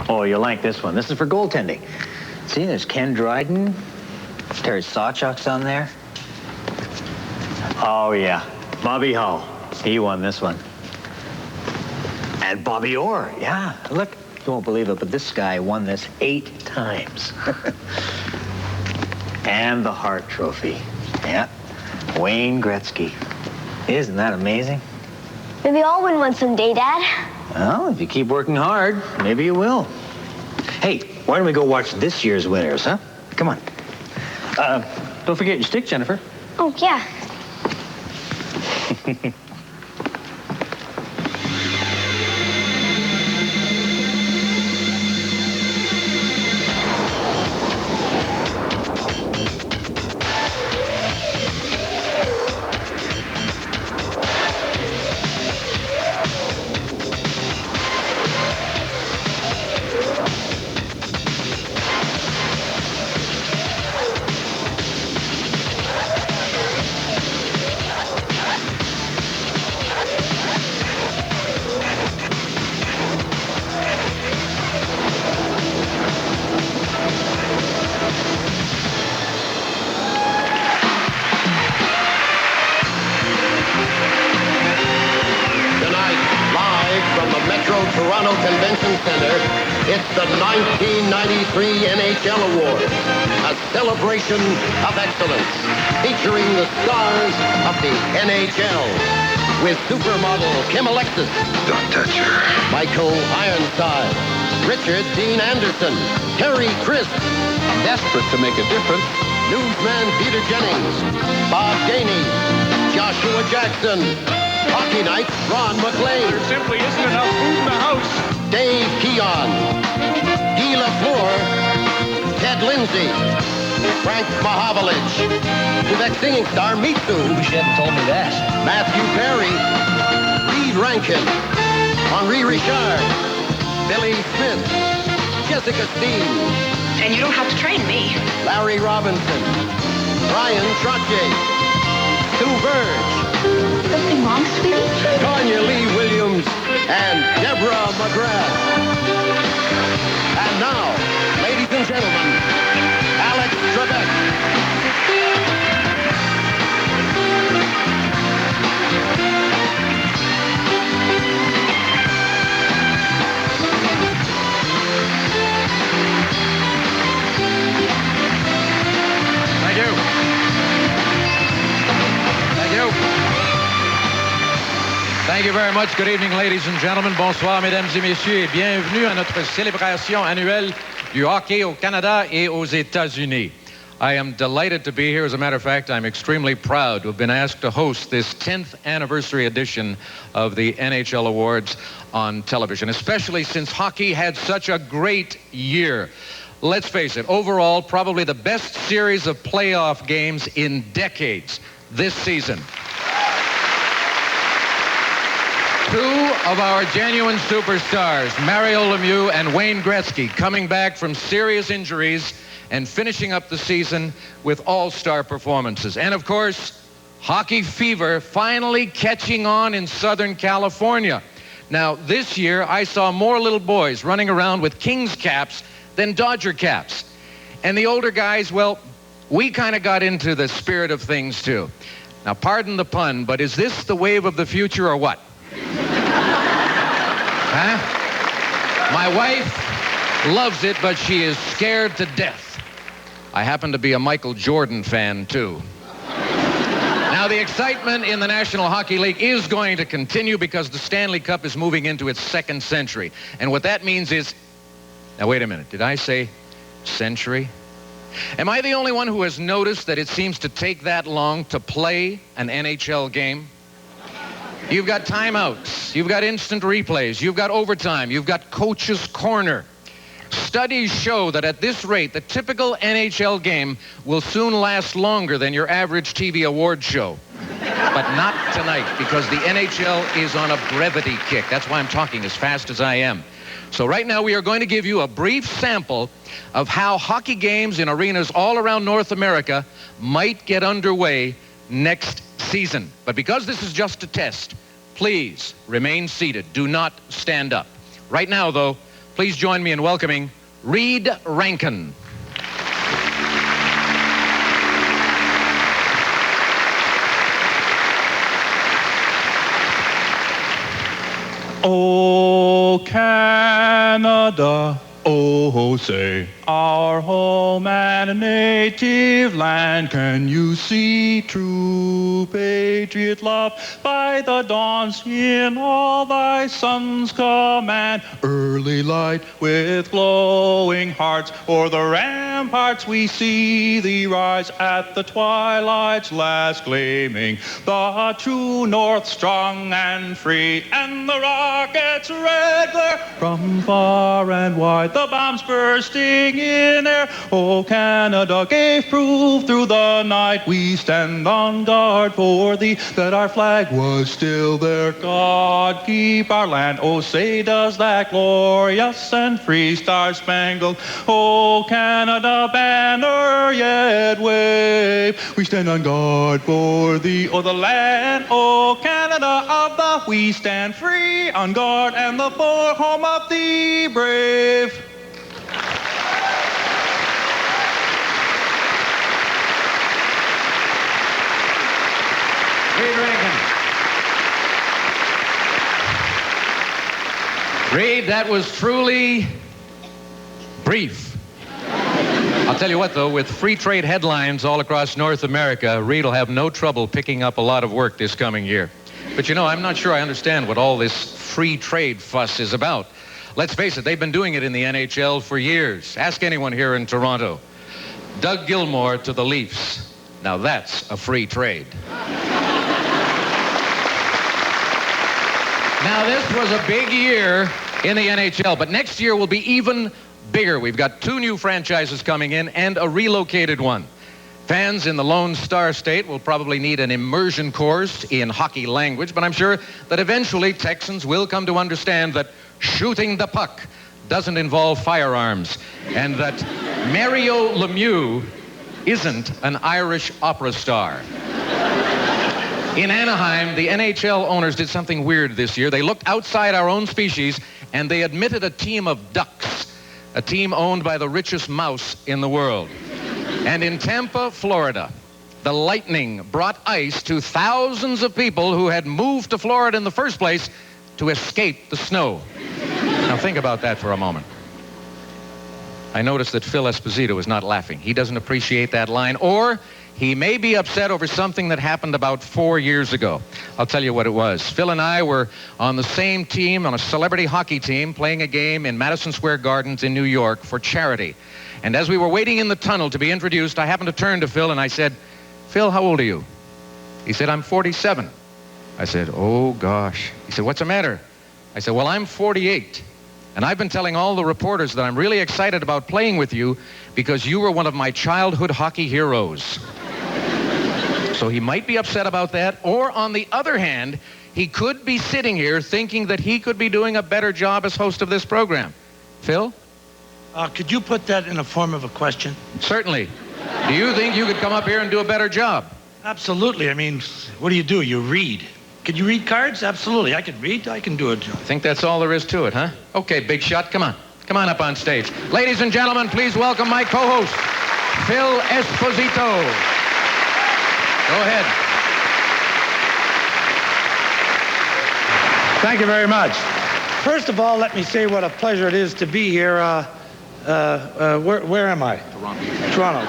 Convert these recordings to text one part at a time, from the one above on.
Oh, you'll like this one. This is for goaltending. See, there's Ken Dryden. Terry Sawchuk's on there. Oh, yeah. Bobby Hull. He won this one. And Bobby Orr. Yeah, look. You won't believe it, but this guy won this 8 times. And the Hart Trophy. Yeah. Wayne Gretzky. Isn't that amazing? Maybe I'll win one someday, Dad. Well, if you keep working hard, maybe you will. Hey, why don't we go watch this year's winners, huh? Come on. Don't forget your stick, Jennifer. Oh, yeah. It's the 1993 NHL Awards, a celebration of excellence, featuring the stars of the NHL, with supermodel Kim Alexis. Don't touch her. Michael Ironside, Richard Dean Anderson, Terry Crisp. Desperate to make a difference. Newsman Peter Jennings, Bob Gainey, Joshua Jackson, Hockey Night Ron McLean. There simply isn't enough food in the house. Dave Keon, Guy Lafleur, Ted Lindsay, Frank Mahavlich, Quebec singing star Mitsu. You hadn't told me that. Matthew Perry, Reed Rankin, Henri Richard, Billy Smith, Jessica Steen. And you don't have to train me. Larry Robinson, Brian Trottier, Sue Verge. Something wrong, sweetie? Tanya Lee Williams and Deborah McGrath. And now, ladies and gentlemen, Alex Trebek. Thank you. Thank you. Thank you very much. Good evening, ladies and gentlemen. Bonsoir, mesdames et messieurs, et bienvenue à notre célébration annuelle du hockey au Canada et aux États-Unis. I am delighted to be here. As a matter of fact, I'm extremely proud to have been asked to host this 10th anniversary edition of the NHL Awards on television, especially since hockey had such a great year. Let's face it, overall, probably the best series of playoff games in decades this season. Two of our genuine superstars, Mario Lemieux and Wayne Gretzky, coming back from serious injuries and finishing up the season with all-star performances. And of course, hockey fever finally catching on in Southern California. Now, this year, I saw more little boys running around with Kings caps than Dodger caps. And the older guys, well, we kind of got into the spirit of things too. Now, pardon the pun, but is this the wave of the future or what? Huh? My wife loves it, but she is scared to death. I happen to be a Michael Jordan fan, too. Now, the excitement in the National Hockey League is going to continue because the Stanley Cup is moving into its second century. And what that means is... Now, wait a minute. Did I say century? Am I the only one who has noticed that it seems to take that long to play an NHL game? You've got timeouts, you've got instant replays, you've got overtime, you've got coach's corner. Studies show that at this rate, the typical NHL game will soon last longer than your average TV award show. But not tonight, because the NHL is on a brevity kick. That's why I'm talking as fast as I am. So right now we are going to give you a brief sample of how hockey games in arenas all around North America might get underway next season. But because this is just a test, please remain seated. Do not stand up. Right now, though, Please join me in welcoming Reed Rankin. Oh, Canada, oh, say, our home and native land, can you see true patriot love by the dawn's in all thy sons' command? Early light with glowing hearts, o'er the ramparts we see thee rise at the twilight's last gleaming, the true north strong and free, and the rockets red glare from far and wide, the bombs bursting in air. Oh, Canada gave proof through the night, we stand on guard for thee, that our flag was still there. God keep our land, oh, say does that glorious and free star-spangled, oh, Canada banner yet wave. We stand on guard for thee, oh, the land, oh, Canada of the we stand free on guard, and the for home of the brave. Reed Rankin. Reed, that was truly brief. I'll tell you what, though, with free trade headlines all across North America, Reed will have no trouble picking up a lot of work this coming year. But you know, I'm not sure I understand what all this free trade fuss is about. Let's face it, they've been doing it in the NHL for years. Ask anyone here in Toronto. Doug Gilmour to the Leafs. Now that's a free trade. Now, this was a big year in the NHL, but next year will be even bigger. We've got 2 new franchises coming in and a relocated one. Fans in the Lone Star State will probably need an immersion course in hockey language, but I'm sure that eventually Texans will come to understand that shooting the puck doesn't involve firearms, and that Mario Lemieux isn't an Irish opera star. In Anaheim, the NHL owners did something weird this year. They looked outside our own species, and they admitted a team of ducks, a team owned by the richest mouse in the world. And in Tampa, Florida, the Lightning brought ice to thousands of people who had moved to Florida in the first place to escape the snow. Now think about that for a moment. I noticed that Phil Esposito is not laughing. He doesn't appreciate that line, or he may be upset over something that happened about 4 years ago. I'll tell you what it was. Phil and I were on the same team, on a celebrity hockey team, playing a game in Madison Square Gardens in New York for charity. And as we were waiting in the tunnel to be introduced, I happened to turn to Phil and I said, "Phil, how old are you?" He said, "I'm 47. I said, "Oh, gosh." He said, "What's the matter?" I said, "Well, I'm 48. And I've been telling all the reporters that I'm really excited about playing with you because you were one of my childhood hockey heroes." So he might be upset about that, or on the other hand, he could be sitting here thinking that he could be doing a better job as host of this program. Phil? Could you put that in the form of a question? Certainly. Do you think you could come up here and do a better job? Absolutely. I mean, what do? You read. Could you read cards? Absolutely. I could read. I can do it. I think that's all there is to it, huh? Okay, big shot. Come on. Come on up on stage. Ladies and gentlemen, please welcome my co-host, Phil Esposito. Go ahead. Thank you very much. First of all, let me say what a pleasure it is to be here. Where am I? Toronto.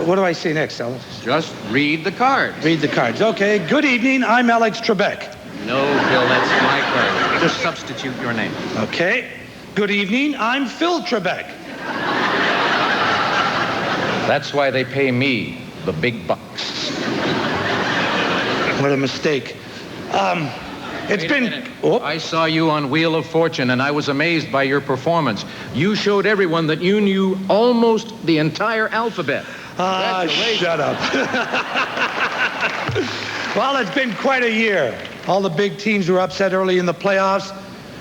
What do I say next, Elvis? Just read the cards. Read the cards. Okay. Good evening. I'm Alex Trebek. No, Phil, that's my card. Just substitute your name. Okay. Good evening. I'm Phil Trebek. That's why they pay me the big bucks. What a mistake. It's been... Oh. I saw you on Wheel of Fortune, and I was amazed by your performance. You showed everyone that you knew almost the entire alphabet. Shut up. Well, it's been quite a year. All the big teams were upset early in the playoffs,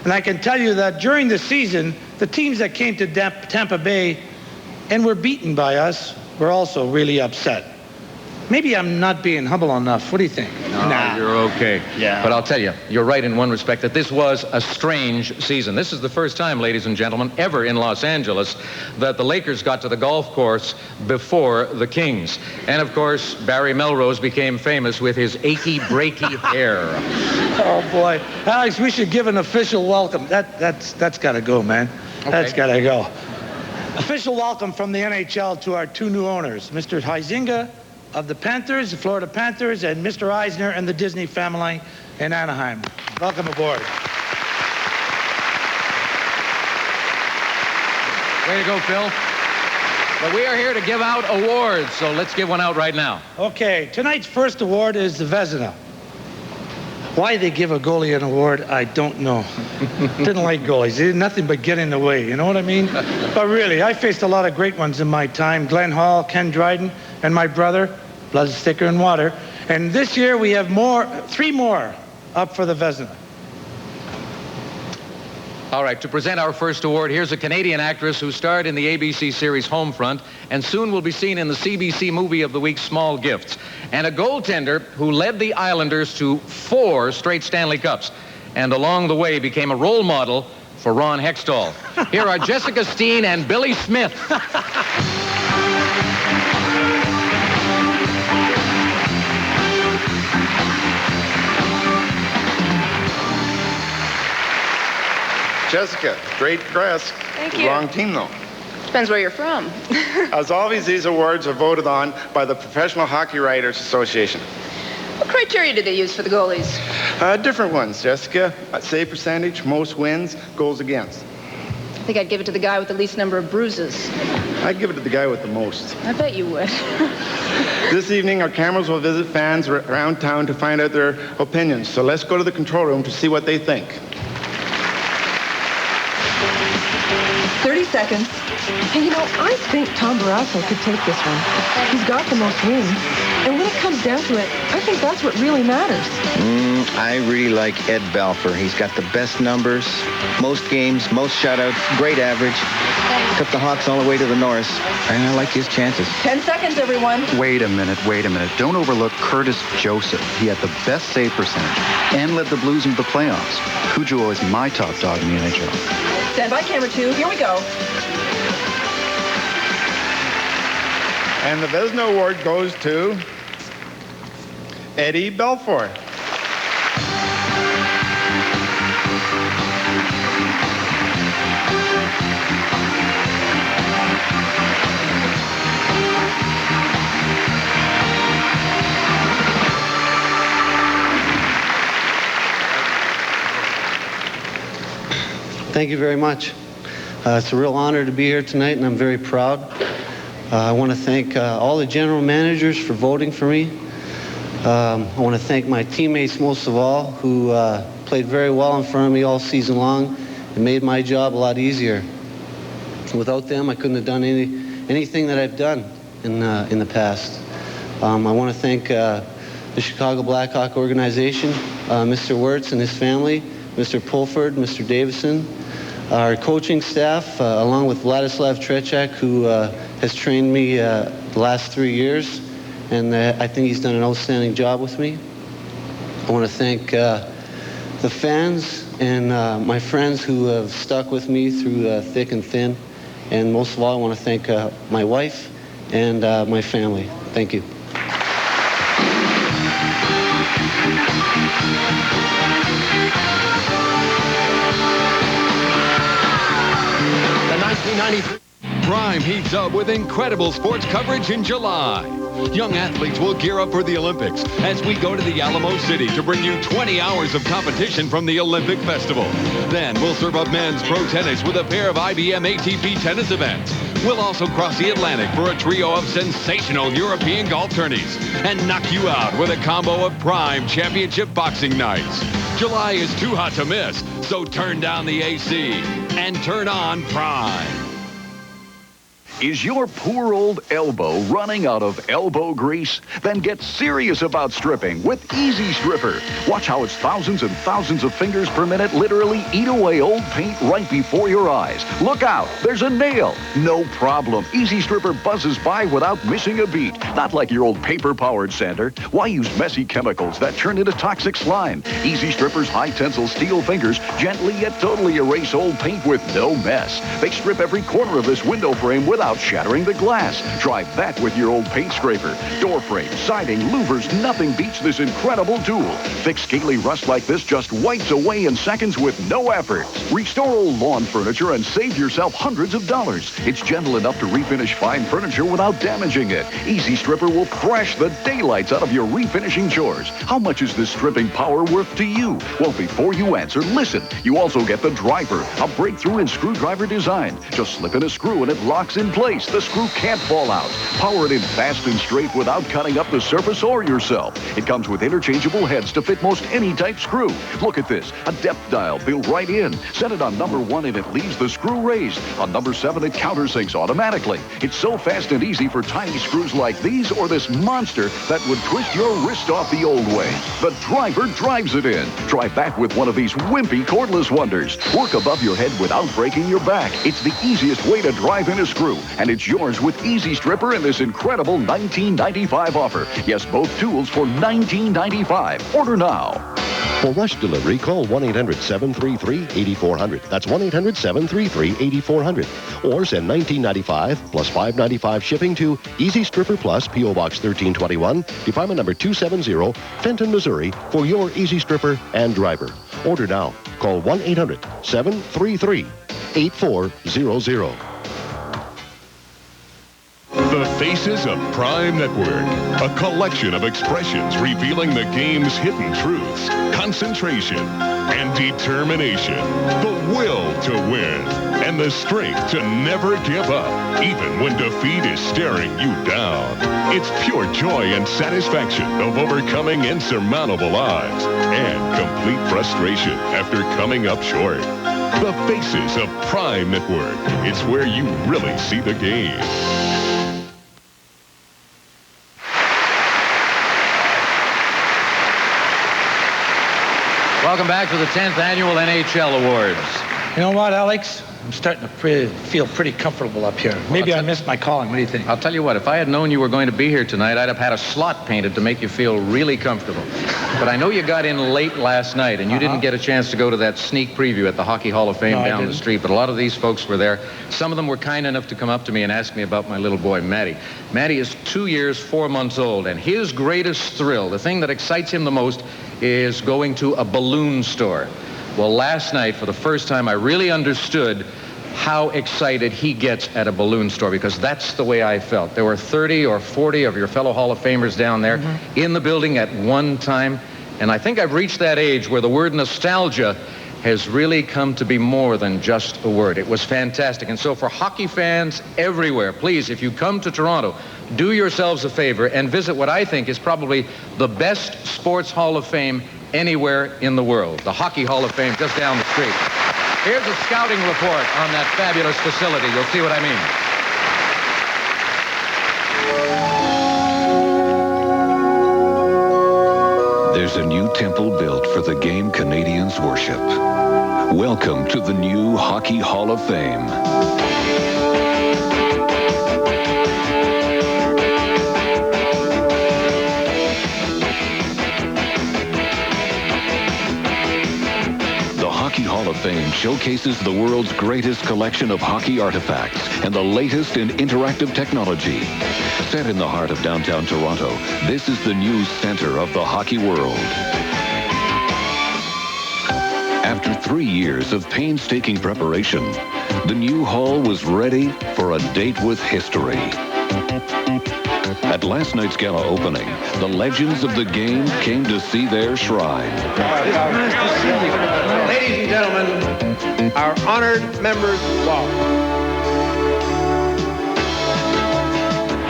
and I can tell you that during the season, the teams that came to Tampa Bay and were beaten by us were also really upset. Maybe I'm not being humble enough. What do you think? No, you're okay. Yeah. But I'll tell you, you're right in one respect that this was a strange season. This is the first time, ladies and gentlemen, ever in Los Angeles that the Lakers got to the golf course before the Kings. And, of course, Barry Melrose became famous with his achy, breaky hair. Oh, boy. Alex, we should give an official welcome. That's got to go, man. Okay. That's got to go. Official welcome from the NHL to our two new owners, Mr. Huizinga of the Panthers, the Florida Panthers, and Mr. Eisner and the Disney family in Anaheim. Welcome aboard. Way to go, Phil. But we are here to give out awards, so let's give one out right now. Okay, tonight's first award is the Vezina. Why they give a goalie an award, I don't know. Didn't like goalies. They did nothing but get in the way, you know what I mean? But really, I faced a lot of great ones in my time. Glenn Hall, Ken Dryden, and my brother, Blood, Sticker, and Water. And this year we have three more up for the Vezina. All right, to present our first award, here's a Canadian actress who starred in the ABC series Homefront and soon will be seen in the CBC movie of the week, Small Gifts, and a goaltender who led the Islanders to 4 straight Stanley Cups and along the way became a role model for Ron Hextall. Here are Jessica Steen and Billy Smith. Jessica, great dress. Thank you. Wrong team, though. Depends where you're from. As always, these awards are voted on by the Professional Hockey Writers Association. What criteria did they use for the goalies? Different ones, Jessica. Save percentage, most wins, goals against. I think I'd give it to the guy with the least number of bruises. I'd give it to the guy with the most. I bet you would. This evening, our cameras will visit fans around town to find out their opinions. So let's go to the control room to see what they think. 30 seconds. Hey, you know, I think Tom Barrasso could take this one. He's got the most wins. And when it comes down to it, I think that's what really matters. I really like Ed Belfour. He's got the best numbers, most games, most shutouts, great average. Took the Hawks all the way to the Norris, and I like his chances. 10 seconds, everyone. Wait a minute. Don't overlook Curtis Joseph. He had the best save percentage and led the Blues into the playoffs. Cujo is my top dog in the NHL. Stand by, camera 2. Here we go. And the Vezina Award goes to Eddie Belfour. Thank you very much. It's a real honor to be here tonight, and I'm very proud. I want to thank all the general managers for voting for me. I want to thank my teammates most of all, who played very well in front of me all season long and made my job a lot easier. Without them, I couldn't have done anything that I've done in the past. I want to thank the Chicago Blackhawk organization, Mr. Wirtz and his family, Mr. Pulford, Mr. Davison, our coaching staff, along with Vladislav Trechak, who has trained me the last 3 years, and I think he's done an outstanding job with me. I want to thank the fans and my friends who have stuck with me through thick and thin, and most of all, I want to thank my wife and my family. Thank you. Prime heats up with incredible sports coverage in July. Young athletes will gear up for the Olympics as we go to the Alamo City to bring you 20 hours of competition from the Olympic Festival. Then we'll serve up men's pro tennis with a pair of IBM ATP tennis events. We'll also cross the Atlantic for a trio of sensational European golf tourneys and knock you out with a combo of Prime Championship boxing nights. July is too hot to miss, so turn down the AC and turn on Prime. Is your poor old elbow running out of elbow grease? Then get serious about stripping with Easy Stripper. Watch how its thousands and thousands of fingers per minute literally eat away old paint right before your eyes. Look out, there's a nail. No problem. Easy Stripper buzzes by without missing a beat. Not like your old paper-powered sander. Why use messy chemicals that turn into toxic slime? Easy Stripper's high-tensile steel fingers gently yet totally erase old paint with no mess. They strip every corner of this window frame without shattering the glass. Try that with your old paint scraper. Door frame, siding, louvers, nothing beats this incredible tool. Thick, scaly rust like this just wipes away in seconds with no effort. Restore old lawn furniture and save yourself hundreds of dollars. It's gentle enough to refinish fine furniture without damaging it. Easy Stripper will thrash the daylights out of your refinishing chores. How much is this stripping power worth to you? Well, before you answer, listen. You also get the driver, a breakthrough in screwdriver design. Just slip in a screw and it locks in place. The screw can't fall out. Power it in fast and straight without cutting up the surface or yourself. It comes with interchangeable heads to fit most any type screw. Look at this, a depth dial built right in. Set it on number 1 and it leaves the screw raised. On number 7, it countersinks automatically. It's so fast and easy for tiny screws like these or this monster that would twist your wrist off the old way. The driver drives it in. Try that with one of these wimpy cordless wonders. Work above your head without breaking your back. It's the easiest way to drive in a screw, and it's yours with Easy Stripper in this incredible $19.95 offer. Yes, both tools for $19.95. Order now. For rush delivery, call 1-800-733-8400. That's 1-800-733-8400. Or send $19.95 plus $5.95 shipping to Easy Stripper Plus, P.O. Box 1321, Department Number 270, Fenton, Missouri, for your Easy Stripper and driver. Order now. Call 1-800-733-8400. The Faces of Prime Network, a collection of expressions revealing the game's hidden truths, concentration, and determination, the will to win, and the strength to never give up, even when defeat is staring you down. It's pure joy and satisfaction of overcoming insurmountable odds and complete frustration after coming up short. The Faces of Prime Network. It's where you really see the game. Welcome back to the 10th Annual NHL Awards. You know what, Alex? I'm starting to feel pretty comfortable up here. Maybe I missed my calling. What do you think? I'll tell you what, if I had known you were going to be here tonight, I'd have had a slot painted to make you feel really comfortable. But I know you got in late last night, and you didn't get a chance to go to that sneak preview at the Hockey Hall of Fame down the street, but a lot of these folks were there. Some of them were kind enough to come up to me and ask me about my little boy, Matty. Matty is 2 years, 4 months old, and his greatest thrill, the thing that excites him the most, is going to a balloon store. Well, last night, for the first time, I really understood how excited he gets at a balloon store, because that's the way I felt. There were 30 or 40 of your fellow Hall of Famers down there in the building at one time, and I think I've reached that age where the word nostalgia has really come to be more than just a word. It was fantastic. And so for hockey fans everywhere, please, if you come to Toronto, do yourselves a favor and visit what I think is probably the best sports Hall of Fame anywhere in the world, the Hockey Hall of Fame just down the street. Here's a scouting report on that fabulous facility. You'll see what I mean. There's a new temple built for the game Canadians worship. Welcome to the new Hockey Hall of Fame. The Hockey Hall of Fame showcases the world's greatest collection of hockey artifacts and the latest in interactive technology. Set in the heart of downtown Toronto, this is the new center of the hockey world. After 3 years of painstaking preparation, the new hall was ready for a date with history. At last night's gala opening, the legends of the game came to see their shrine. Nice to see you. Ladies and gentlemen, our honored members of law.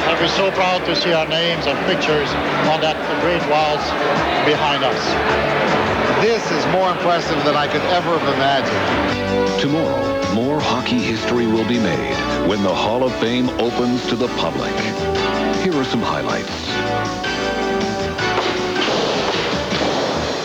I'll be so proud to see our names and pictures on that great walls behind us. This is more impressive than I could ever have imagined. Tomorrow, more hockey history will be made when the Hall of Fame opens to the public. Here are some highlights.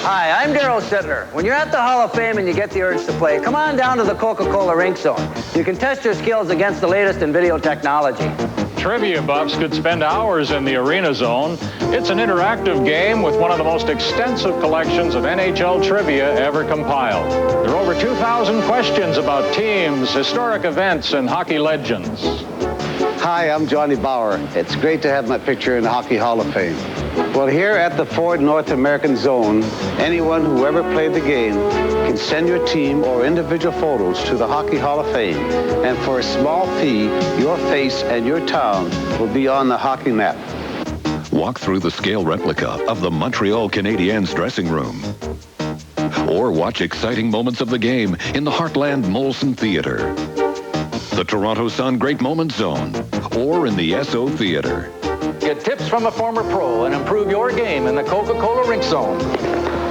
Hi, I'm Daryl Sittler. When you're at the Hall of Fame and you get the urge to play, come on down to the Coca-Cola Rink Zone. You can test your skills against the latest in video technology. Trivia buffs could spend hours in the arena zone. It's an interactive game with one of the most extensive collections of NHL trivia ever compiled. There are over 2,000 questions about teams, historic events, and hockey legends. Hi, I'm Johnny Bauer. It's great to have my picture in the Hockey Hall of Fame. Well, here at the Ford North American Zone, anyone who ever played the game can send your team or individual photos to the Hockey Hall of Fame. And for a small fee, your face and your town will be on the hockey map. Walk through the scale replica of the Montreal Canadiens dressing room. Or watch exciting moments of the game in the Heartland Molson Theatre, the Toronto Sun Great Moments Zone, or in the SO Theatre. Get tips from a former pro and improve your game in the Coca-Cola Rink Zone.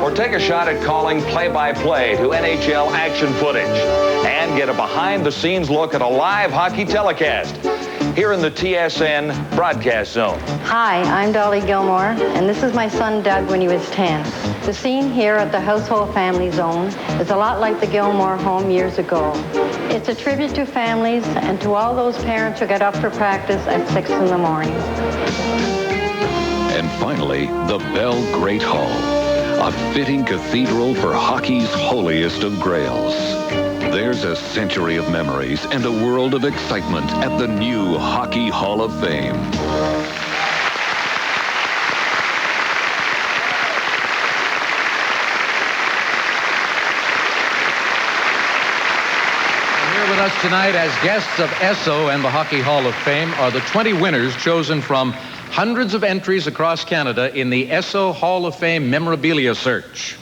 Or take a shot at calling play-by-play to NHL action footage and get a behind-the-scenes look at a live hockey telecast here in the TSN Broadcast Zone. Hi, I'm Dolly Gilmour, and this is my son Doug when he was 10. The scene here at the Household Family Zone is a lot like the Gilmour home years ago. It's a tribute to families and to all those parents who get up for practice at 6 in the morning. And finally, the Bell Great Hall, a fitting cathedral for hockey's holiest of grails. There's a century of memories and a world of excitement at the new Hockey Hall of Fame. Here with us tonight as guests of ESSO and the Hockey Hall of Fame are the 20 winners chosen from hundreds of entries across Canada in the ESSO Hall of Fame memorabilia search.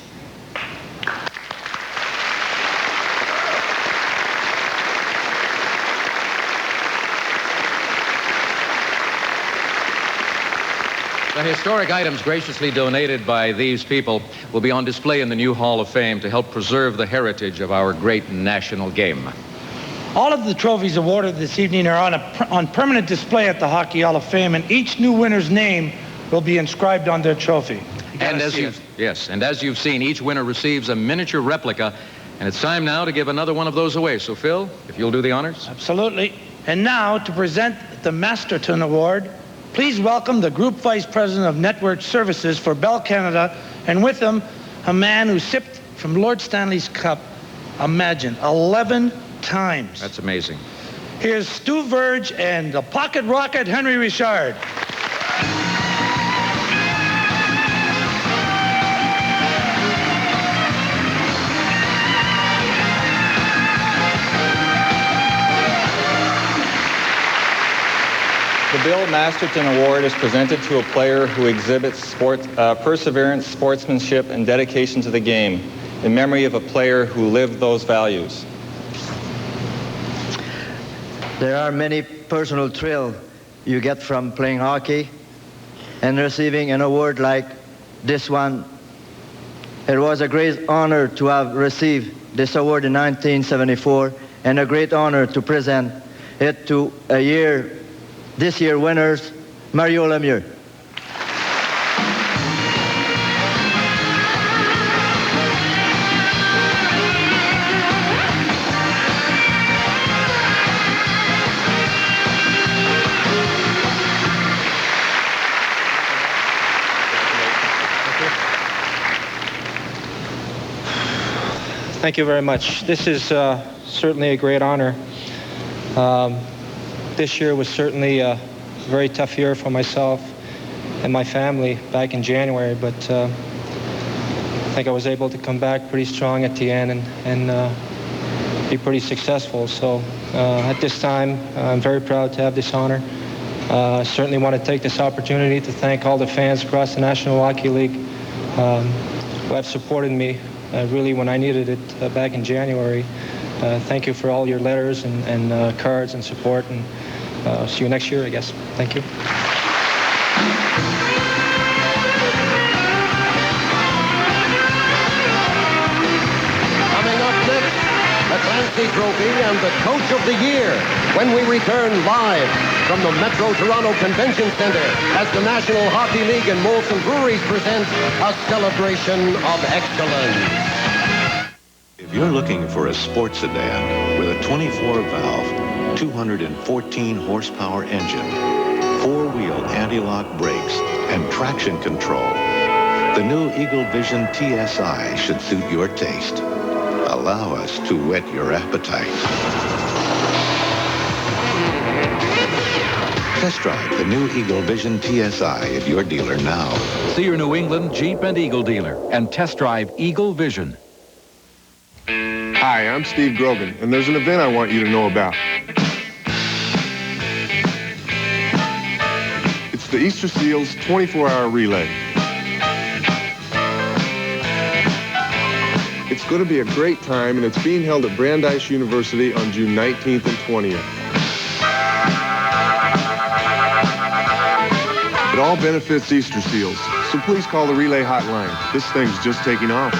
The historic items graciously donated by these people will be on display in the new Hall of Fame to help preserve the heritage of our great national game. All of the trophies awarded this evening are on permanent display at the Hockey Hall of Fame, and each new winner's name will be inscribed on their trophy. And as you've seen, each winner receives a miniature replica, and it's time now to give another one of those away. So, Phil, if you'll do the honors. Absolutely. And now, to present the Masterton Award, please welcome the Group Vice President of Network Services for Bell Canada, and with him, a man who sipped from Lord Stanley's cup, imagine, 11 times. That's amazing. Here's Stu Verge and the pocket rocket Henry Richard. The Bill Masterton Award is presented to a player who exhibits perseverance, sportsmanship, and dedication to the game, in memory of a player who lived those values. There are many personal thrills you get from playing hockey, and receiving an award like this one. It was a great honor to have received this award in 1974, and a great honor to present it to this year winners, Mario Lemieux. Thank you very much. This is certainly a great honor. This year was certainly a very tough year for myself and my family back in January, but I think I was able to come back pretty strong at the end and be pretty successful. So at this time, I'm very proud to have this honor. I certainly want to take this opportunity to thank all the fans across the National Hockey League who have supported me really when I needed it back in January. Thank you for all your letters and cards and support, and see you next year, I guess. Thank you. Coming up next, the Clancy Trophy and the Coach of the Year when we return live from the Metro Toronto Convention Center as the National Hockey League and Molson Breweries present a celebration of excellence. If you're looking for a sports sedan with a 24-valve, 214 horsepower engine, 4-wheel anti-lock brakes, and traction control, the new Eagle Vision TSI should suit your taste. Allow us to whet your appetite. Test drive the new Eagle Vision TSI at your dealer now. See your New England Jeep and Eagle dealer and test drive Eagle Vision. Hi, I'm Steve Grogan, and there's an event I want you to know about. It's the Easter Seals 24-hour relay. It's going to be a great time, and it's being held at Brandeis University on June 19th and 20th. It all benefits Easter Seals, so please call the relay hotline. This thing's just taking off.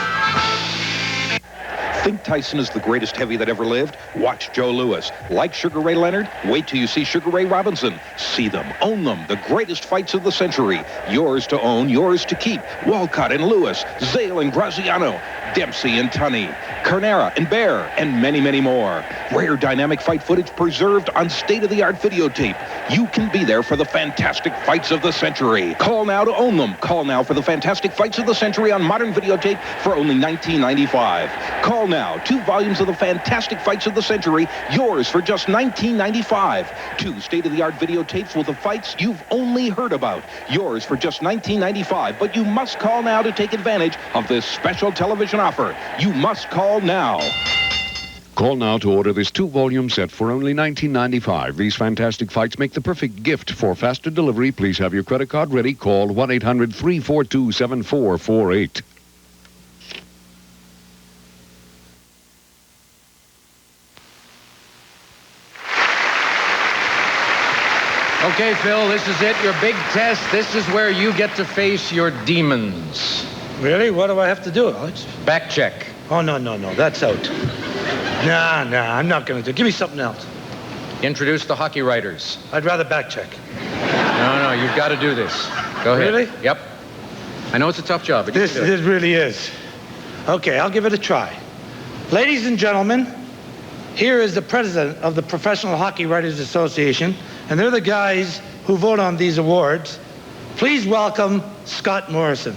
Think Tyson is the greatest heavy that ever lived? Watch Joe Louis. Like Sugar Ray Leonard? Wait till you see Sugar Ray Robinson. See them, own them, the greatest fights of the century. Yours to own, yours to keep. Walcott and Lewis, Zale and Graziano, Dempsey and Tunney, Carnera and Bear, and many, many more. Rare dynamic fight footage preserved on state-of-the-art videotape. You can be there for the fantastic fights of the century. Call now to own them. Call now for the fantastic fights of the century on modern videotape for only $19.95. Call now. 2 volumes of the fantastic fights of the century, yours for just $19.95. 2 state-of-the-art videotapes with the fights you've only heard about, yours for just $19.95. But you must call now to take advantage of this special television offer. You must call now. Call now to order this 2-volume set for only $19.95. These fantastic fights make the perfect gift. For faster delivery, please have your credit card ready. Call 1-800-342-7448. Okay, Phil, this is it, your big test. This is where you get to face your demons. Really? What do I have to do, Alex? Back check. Oh, no, that's out. Nah, I'm not going to do it. Give me something else. Introduce the hockey writers. I'd rather back check. No, you've got to do this. Go ahead. Really? Yep. I know it's a tough job, but This really is. Okay, I'll give it a try. Ladies and gentlemen, here is the president of the Professional Hockey Writers Association, and they're the guys who vote on these awards. Please welcome Scott Morrison.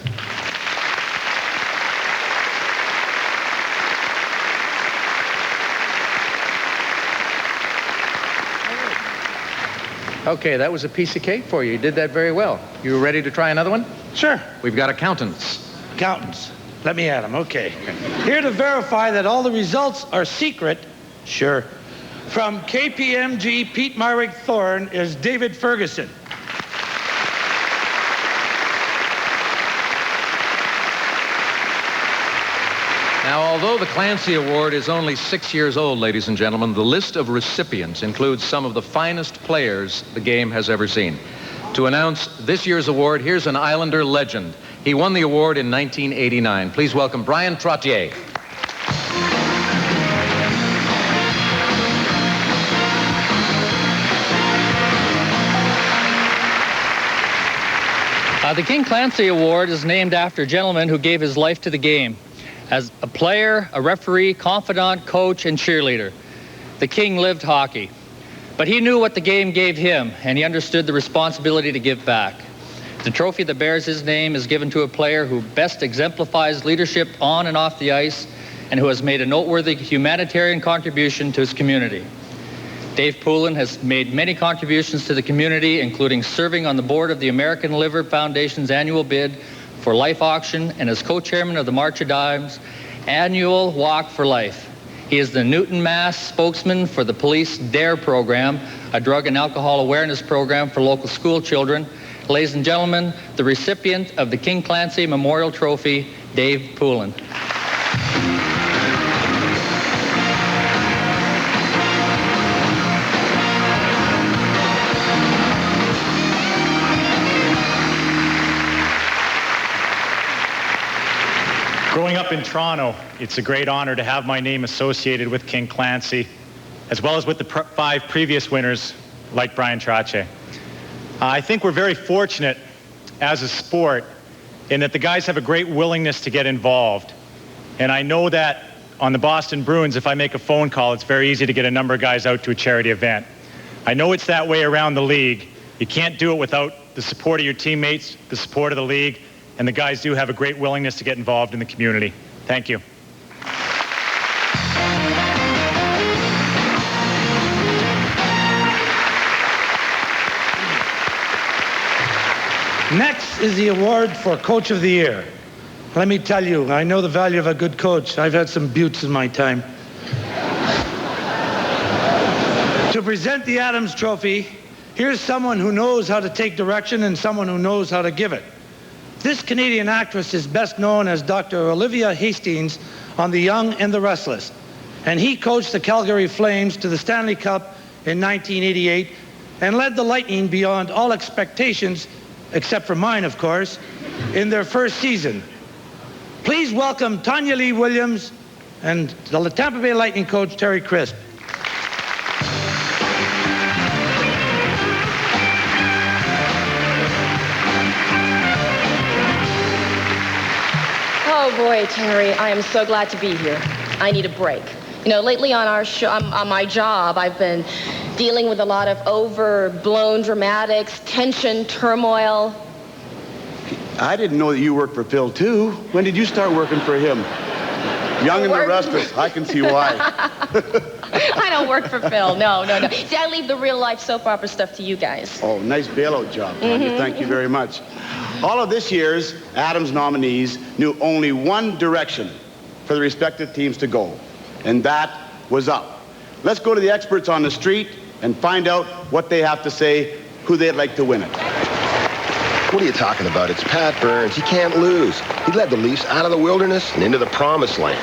Okay, that was a piece of cake for you. You did that very well. You ready to try another one? Sure. We've got accountants. Accountants. Let me at them. Okay. Here to verify that all the results are secret, sure, from KPMG Pete Myrick Thorne is David Ferguson. Now, although the Clancy Award is only 6 years old, ladies and gentlemen, the list of recipients includes some of the finest players the game has ever seen. To announce this year's award, here's an Islander legend. He won the award in 1989. Please welcome Brian Trottier. The King Clancy Award is named after a gentleman who gave his life to the game. As a player, a referee, confidant, coach, and cheerleader, the King lived hockey. But he knew what the game gave him, and he understood the responsibility to give back. The trophy that bears his name is given to a player who best exemplifies leadership on and off the ice and who has made a noteworthy humanitarian contribution to his community. Dave Poulin has made many contributions to the community, including serving on the board of the American Liver Foundation's annual bid for Life Auction and as co-chairman of the March of Dimes annual Walk for Life. He is the Newton, Mass. Spokesman for the Police DARE program, a drug and alcohol awareness program for local school children. Ladies and gentlemen, the recipient of the King Clancy Memorial Trophy, Dave Poulin. Growing up in Toronto, Toronto, it's a great honor to have my name associated with King Clancy, as well as with the 5 previous winners like Brian Trache. I think we're very fortunate as a sport in that the guys have a great willingness to get involved. And I know that on the Boston Bruins, if I make a phone call, it's very easy to get a number of guys out to a charity event. I know it's that way around the league. You can't do it without the support of your teammates, the support of the league, and the guys do have a great willingness to get involved in the community. Thank you. Next is the award for Coach of the Year. Let me tell you, I know the value of a good coach. I've had some buttes in my time. To present the Adams Trophy, here's someone who knows how to take direction and someone who knows how to give it. This Canadian actress is best known as Dr. Olivia Hastings on The Young and the Restless, and he coached the Calgary Flames to the Stanley Cup in 1988 and led the Lightning beyond all expectations, except for mine, of course, in their first season. Please welcome Tanya Lee Williams and the Tampa Bay Lightning coach, Terry Crisp. Oh boy, Terry, I am so glad to be here. I need a break. You know, lately on our show, on my job, I've been dealing with a lot of overblown dramatics, tension, turmoil. I didn't know that you worked for Phil, too. When did you start working for him? Young and the Restless. I can see why. I don't work for Phil. No. See, I leave the real-life soap opera stuff to you guys. Oh, nice bailout job, Tanya. Thank you very much. All of this year's Adams nominees knew only one direction for the respective teams to go, and that was up. Let's go to the experts on the street and find out what they have to say, who they'd like to win it. What are you talking about? It's Pat Burns. He can't lose. He led the Leafs out of the wilderness and into the promised land.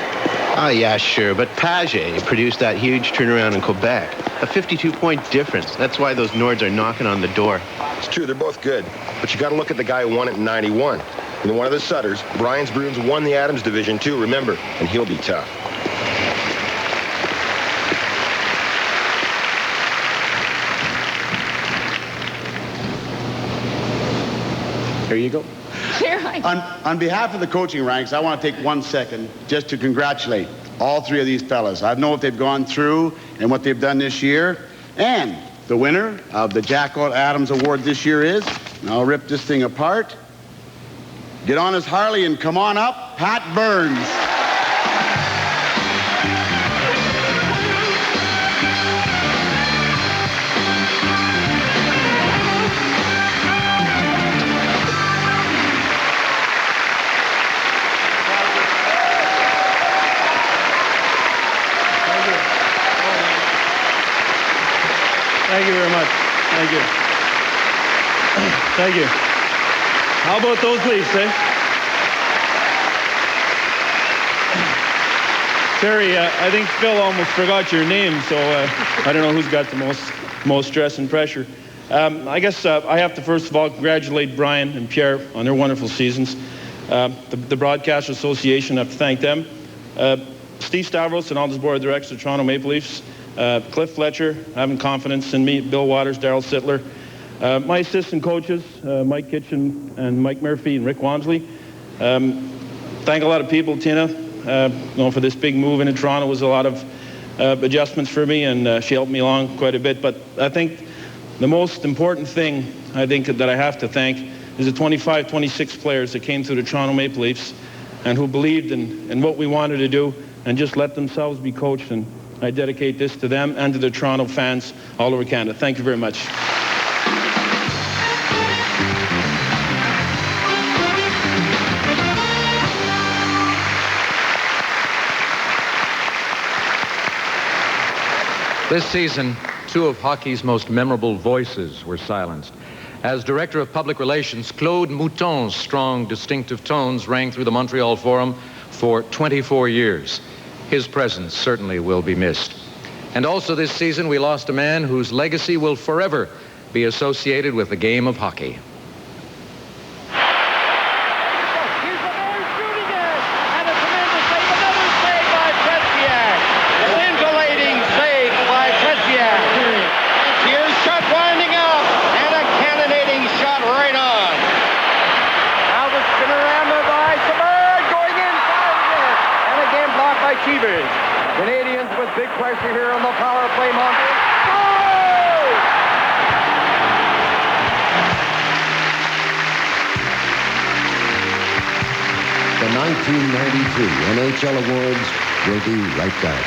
Oh, yeah, sure. But Paget produced that huge turnaround in Quebec. A 52-point difference. That's why those Nords are knocking on the door. It's true, they're both good. But you got to look at the guy who won it in 91. And one of the Sutters, Brian's Bruins won the Adams division, too, remember. And he'll be tough. Here you go. Here I go. On behalf of the coaching ranks, I want to take 1 second just to congratulate all 3 of these fellas. I know what they've gone through and what they've done this year. And the winner of the Jackal Adams Award this year is, and I'll rip this thing apart, get on his Harley and come on up, Pat Burns. Thank you very much. Thank you. Thank you. How about those Leafs, eh? Terry, I think Phil almost forgot your name, so I don't know who's got the most stress and pressure. I guess I have to first of all congratulate Brian and Pierre on their wonderful seasons. The Broadcast Association, I have to thank them. Steve Stavros and all his board of directors of Toronto Maple Leafs. Cliff Fletcher, having confidence in me, Bill Waters, Darryl Sittler. My assistant coaches, Mike Kitchen and Mike Murphy and Rick Wansley. Thank a lot of people, Tina, for this big move into Toronto was a lot of adjustments for me, and she helped me along quite a bit. But I think the most important thing that I have to thank is the 25, 26 players that came through the Toronto Maple Leafs and who believed in what we wanted to do and just let themselves be coached. And I dedicate this to them and to the Toronto fans all over Canada. Thank you very much. This season, 2 of hockey's most memorable voices were silenced. As Director of Public Relations, Claude Mouton's strong, distinctive tones rang through the Montreal Forum for 24 years. His presence certainly will be missed. And also this season, we lost a man whose legacy will forever be associated with the game of hockey. Here's Lemieux shooting it, and a tremendous save Big pressure here on the power play, Monty. The 1993 NHL Awards will be right back.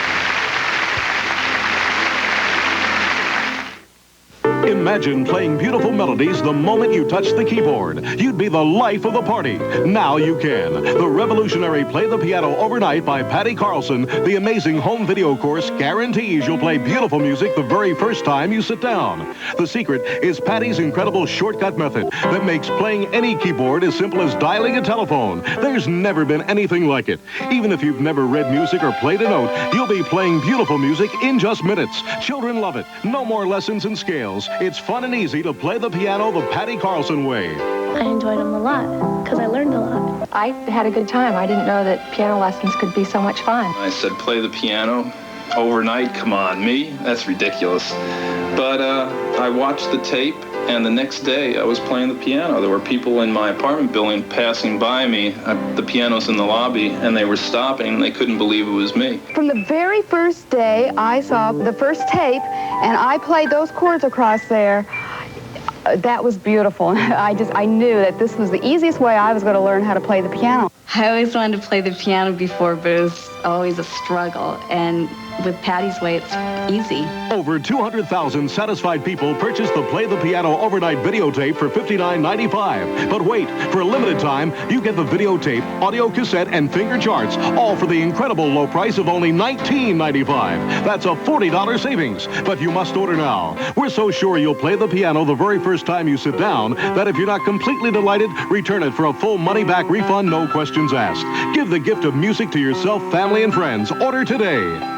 Imagine playing beautiful melodies the moment you touch the keyboard. You'd be the life of the party. Now you can. The revolutionary Play the Piano Overnight by Patty Carlson, the amazing home video course, guarantees you'll play beautiful music the very first time you sit down. The secret is Patty's incredible shortcut method that makes playing any keyboard as simple as dialing a telephone. There's never been anything like it. Even if you've never read music or played a note, you'll be playing beautiful music in just minutes. Children love it. No more lessons and scales. It's fun and easy to play the piano the Patty Carlson way. I enjoyed them a lot because I learned a lot. I had a good time. I didn't know that piano lessons could be so much fun. I said, play the piano overnight. Come on, me? That's ridiculous. But I watched the tape, and the next day I was playing the piano. There were people in my apartment building passing by me. The piano's in the lobby, and they were stopping, and they couldn't believe it was me. From the very first day I saw the first tape, and I played those chords across there, that was beautiful. I knew that this was the easiest way I was going to learn how to play the piano. I always wanted to play the piano before, but it was always a struggle. And with Patty's way, it's easy. Over 200,000 satisfied people purchased the Play the Piano Overnight videotape for $59.95. But wait, for a limited time, you get the videotape, audio cassette, and finger charts, all for the incredible low price of only $19.95. That's a $40 savings, but you must order now. We're so sure you'll play the piano the very first time you sit down that if you're not completely delighted, return it for a full money-back refund, no questions asked. Give the gift of music to yourself, family, and friends. Order today.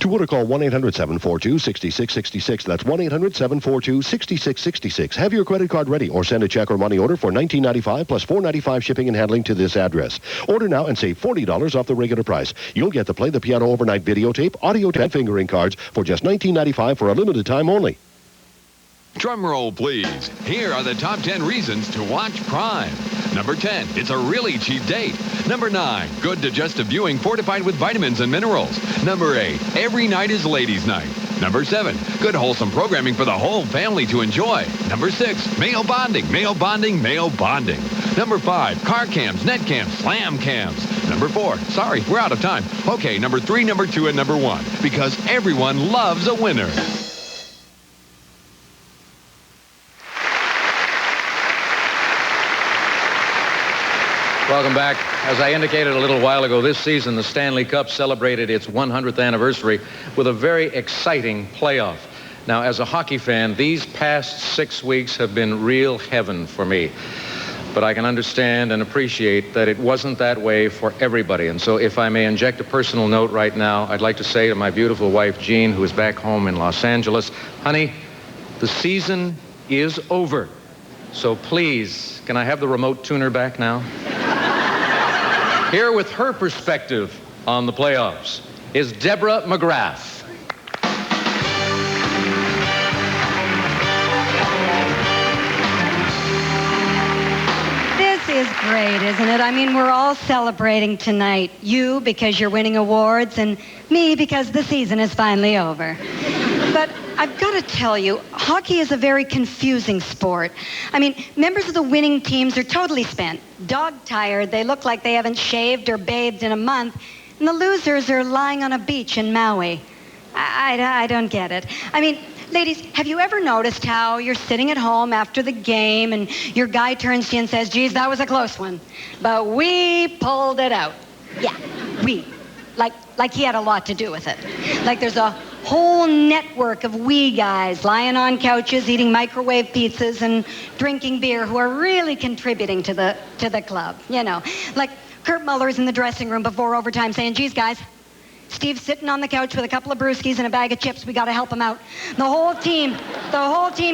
To order, call 1-800-742-6666. That's 1-800-742-6666. Have your credit card ready or send a check or money order for $19.95 plus $4.95 shipping and handling to this address. Order now and save $40 off the regular price. You'll get the Play the Piano Overnight videotape, audio tape, and fingering cards for just $19.95 for a limited time only. Drum roll, please. Here are the top 10 reasons to watch Prime. Number 10, it's a really cheap date. Number 9, good digestive viewing fortified with vitamins and minerals. Number 8, every night is ladies' night. Number 7, good wholesome programming for the whole family to enjoy. Number 6, male bonding, male bonding, male bonding. Number 5, car cams, net cams, slam cams. Number 4, sorry, we're out of time. Okay, number 3, number 2, and number 1, because everyone loves a winner. Welcome back. As I indicated a little while ago, this season the Stanley Cup celebrated its 100th anniversary with a very exciting playoff. Now, as a hockey fan, these past 6 weeks have been real heaven for me. But I can understand and appreciate that it wasn't that way for everybody. And so if I may inject a personal note right now, I'd like to say to my beautiful wife, Jean, who is back home in Los Angeles, honey, the season is over. So please, can I have the remote tuner back now? Here with her perspective on the playoffs is Deborah McGrath. This is great, isn't it? I mean, we're all celebrating tonight. You because you're winning awards, and me because the season is finally over. But I've got to tell you, hockey is a very confusing sport. I mean, members of the winning teams are totally spent, dog-tired. They look like they haven't shaved or bathed in a month. And the losers are lying on a beach in Maui. I don't get it. I mean, ladies, have you ever noticed how you're sitting at home after the game and your guy turns to you and says, geez, that was a close one, but we pulled it out. Yeah, we. Like he had a lot to do with it. Like there's a whole network of we guys lying on couches, eating microwave pizzas and drinking beer who are really contributing to the club, you know. Like Kurt Muller's in the dressing room before overtime saying, geez, guys, Steve's sitting on the couch with a couple of brewskis and a bag of chips. We got to help him out. The whole team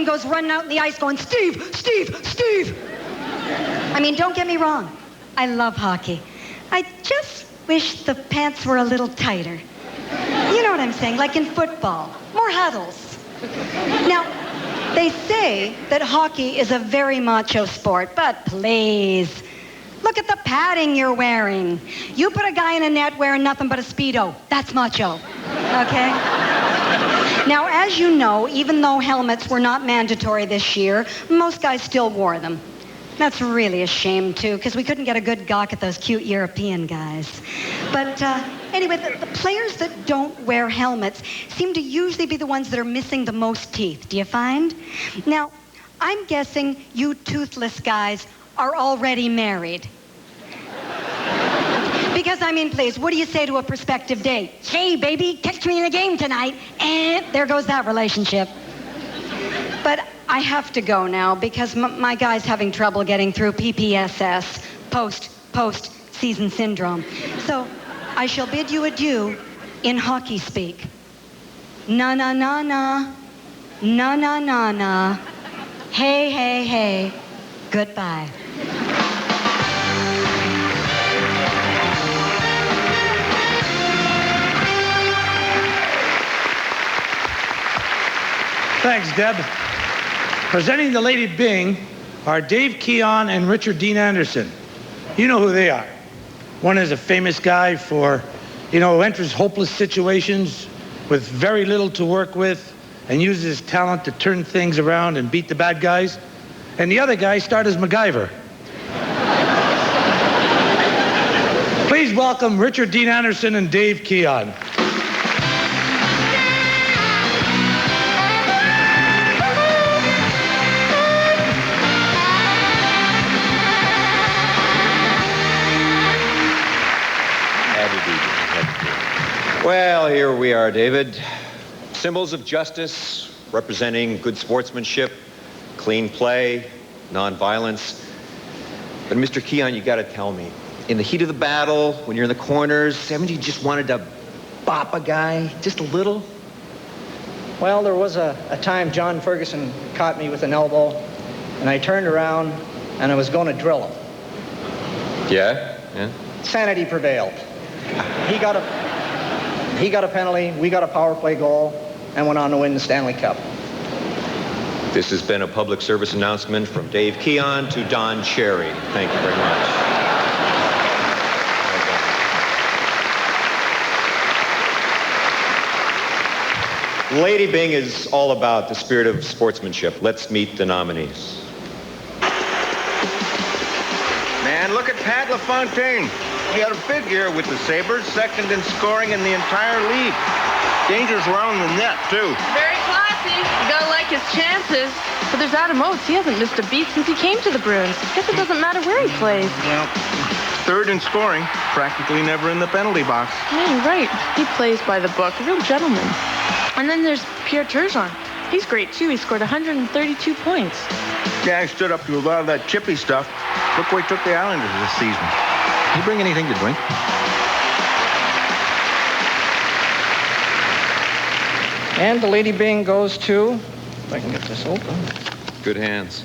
goes running out in the ice going, Steve, Steve, Steve. I mean, don't get me wrong. I love hockey. I just wish the pants were a little tighter. You know what I'm saying? Like in football. More huddles. Now, they say that hockey is a very macho sport, but please, look at the padding you're wearing. You put a guy in a net wearing nothing but a Speedo. That's macho. Okay? Now, as you know, even though helmets were not mandatory this year, most guys still wore them. That's really a shame, too, because we couldn't get a good gawk at those cute European guys. But anyway, the players that don't wear helmets seem to usually be the ones that are missing the most teeth, do you find? Now, I'm guessing you toothless guys are already married. Because, I mean, please, what do you say to a prospective date? Hey, baby, catch me in a game tonight. And there goes that relationship. But I have to go now because my guy's having trouble getting through PPSS, post-season syndrome. So I shall bid you adieu in hockey speak. Na-na-na-na, na-na-na-na, hey, hey, hey, goodbye. Thanks, Deb. Presenting the Lady Byng are Dave Keon and Richard Dean Anderson. You know who they are. One is a famous guy for, who enters hopeless situations with very little to work with and uses his talent to turn things around and beat the bad guys. And the other guy starred as MacGyver. Please welcome Richard Dean Anderson and Dave Keon. Well, here we are, David. Symbols of justice, representing good sportsmanship, clean play, nonviolence. But Mr. Keon, you gotta tell me, in the heat of the battle, when you're in the corners, haven't you just wanted to bop a guy just a little? Well, there was a time John Ferguson caught me with an elbow, and I turned around, and I was going to drill him. Yeah? Sanity prevailed. He got a penalty, we got a power play goal, and went on to win the Stanley Cup. This has been a public service announcement from Dave Keon to Don Cherry. Thank you very much. Lady Byng is all about the spirit of sportsmanship. Let's meet the nominees. Man, look at Pat LaFontaine. He had a big year with the Sabres, second in scoring in the entire league. Dangers around the net, too. Very classy. You gotta like his chances. But there's Adam Oates. He hasn't missed a beat since he came to the Bruins. I guess it doesn't matter where he plays. Well, third in scoring, practically never in the penalty box. Yeah, you're right. He plays by the book. A real gentleman. And then there's Pierre Turgeon. He's great, too. He scored 132 points. Yeah, he stood up to a lot of that chippy stuff. Look where he took the Islanders this season. Did you bring anything to drink? And the Lady Byng goes to, if I can get this open. Good hands.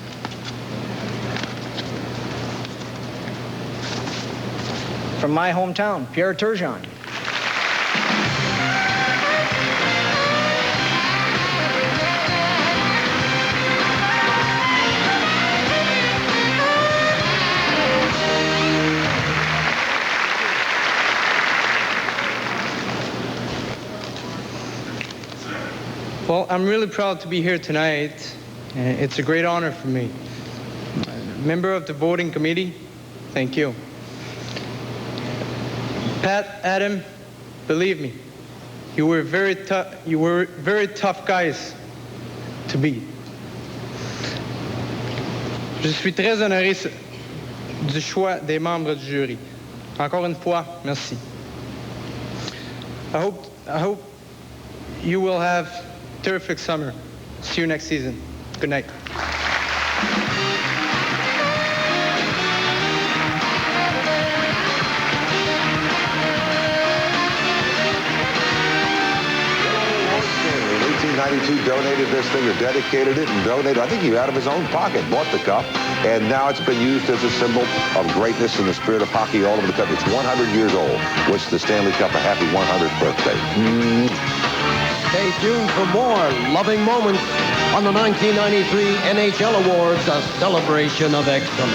From my hometown, Pierre Turgeon. Well, I'm really proud to be here tonight. It's a great honor for me. Member of the voting committee, thank you. Pat, Adam, believe me, you were very tough guys to beat. Je suis très honoré du choix des membres du jury. Encore une fois, merci. I hope you will have terrific summer. See you next season. Good night. 1992 donated this thing, or dedicated it and donated. I think he out of his own pocket bought the cup, and now it's been used as a symbol of greatness in the spirit of hockey all over the country. It's 100 years old. Wish the Stanley Cup a happy 100th birthday. Stay tuned for more loving moments on the 1993 NHL Awards, a celebration of excellence.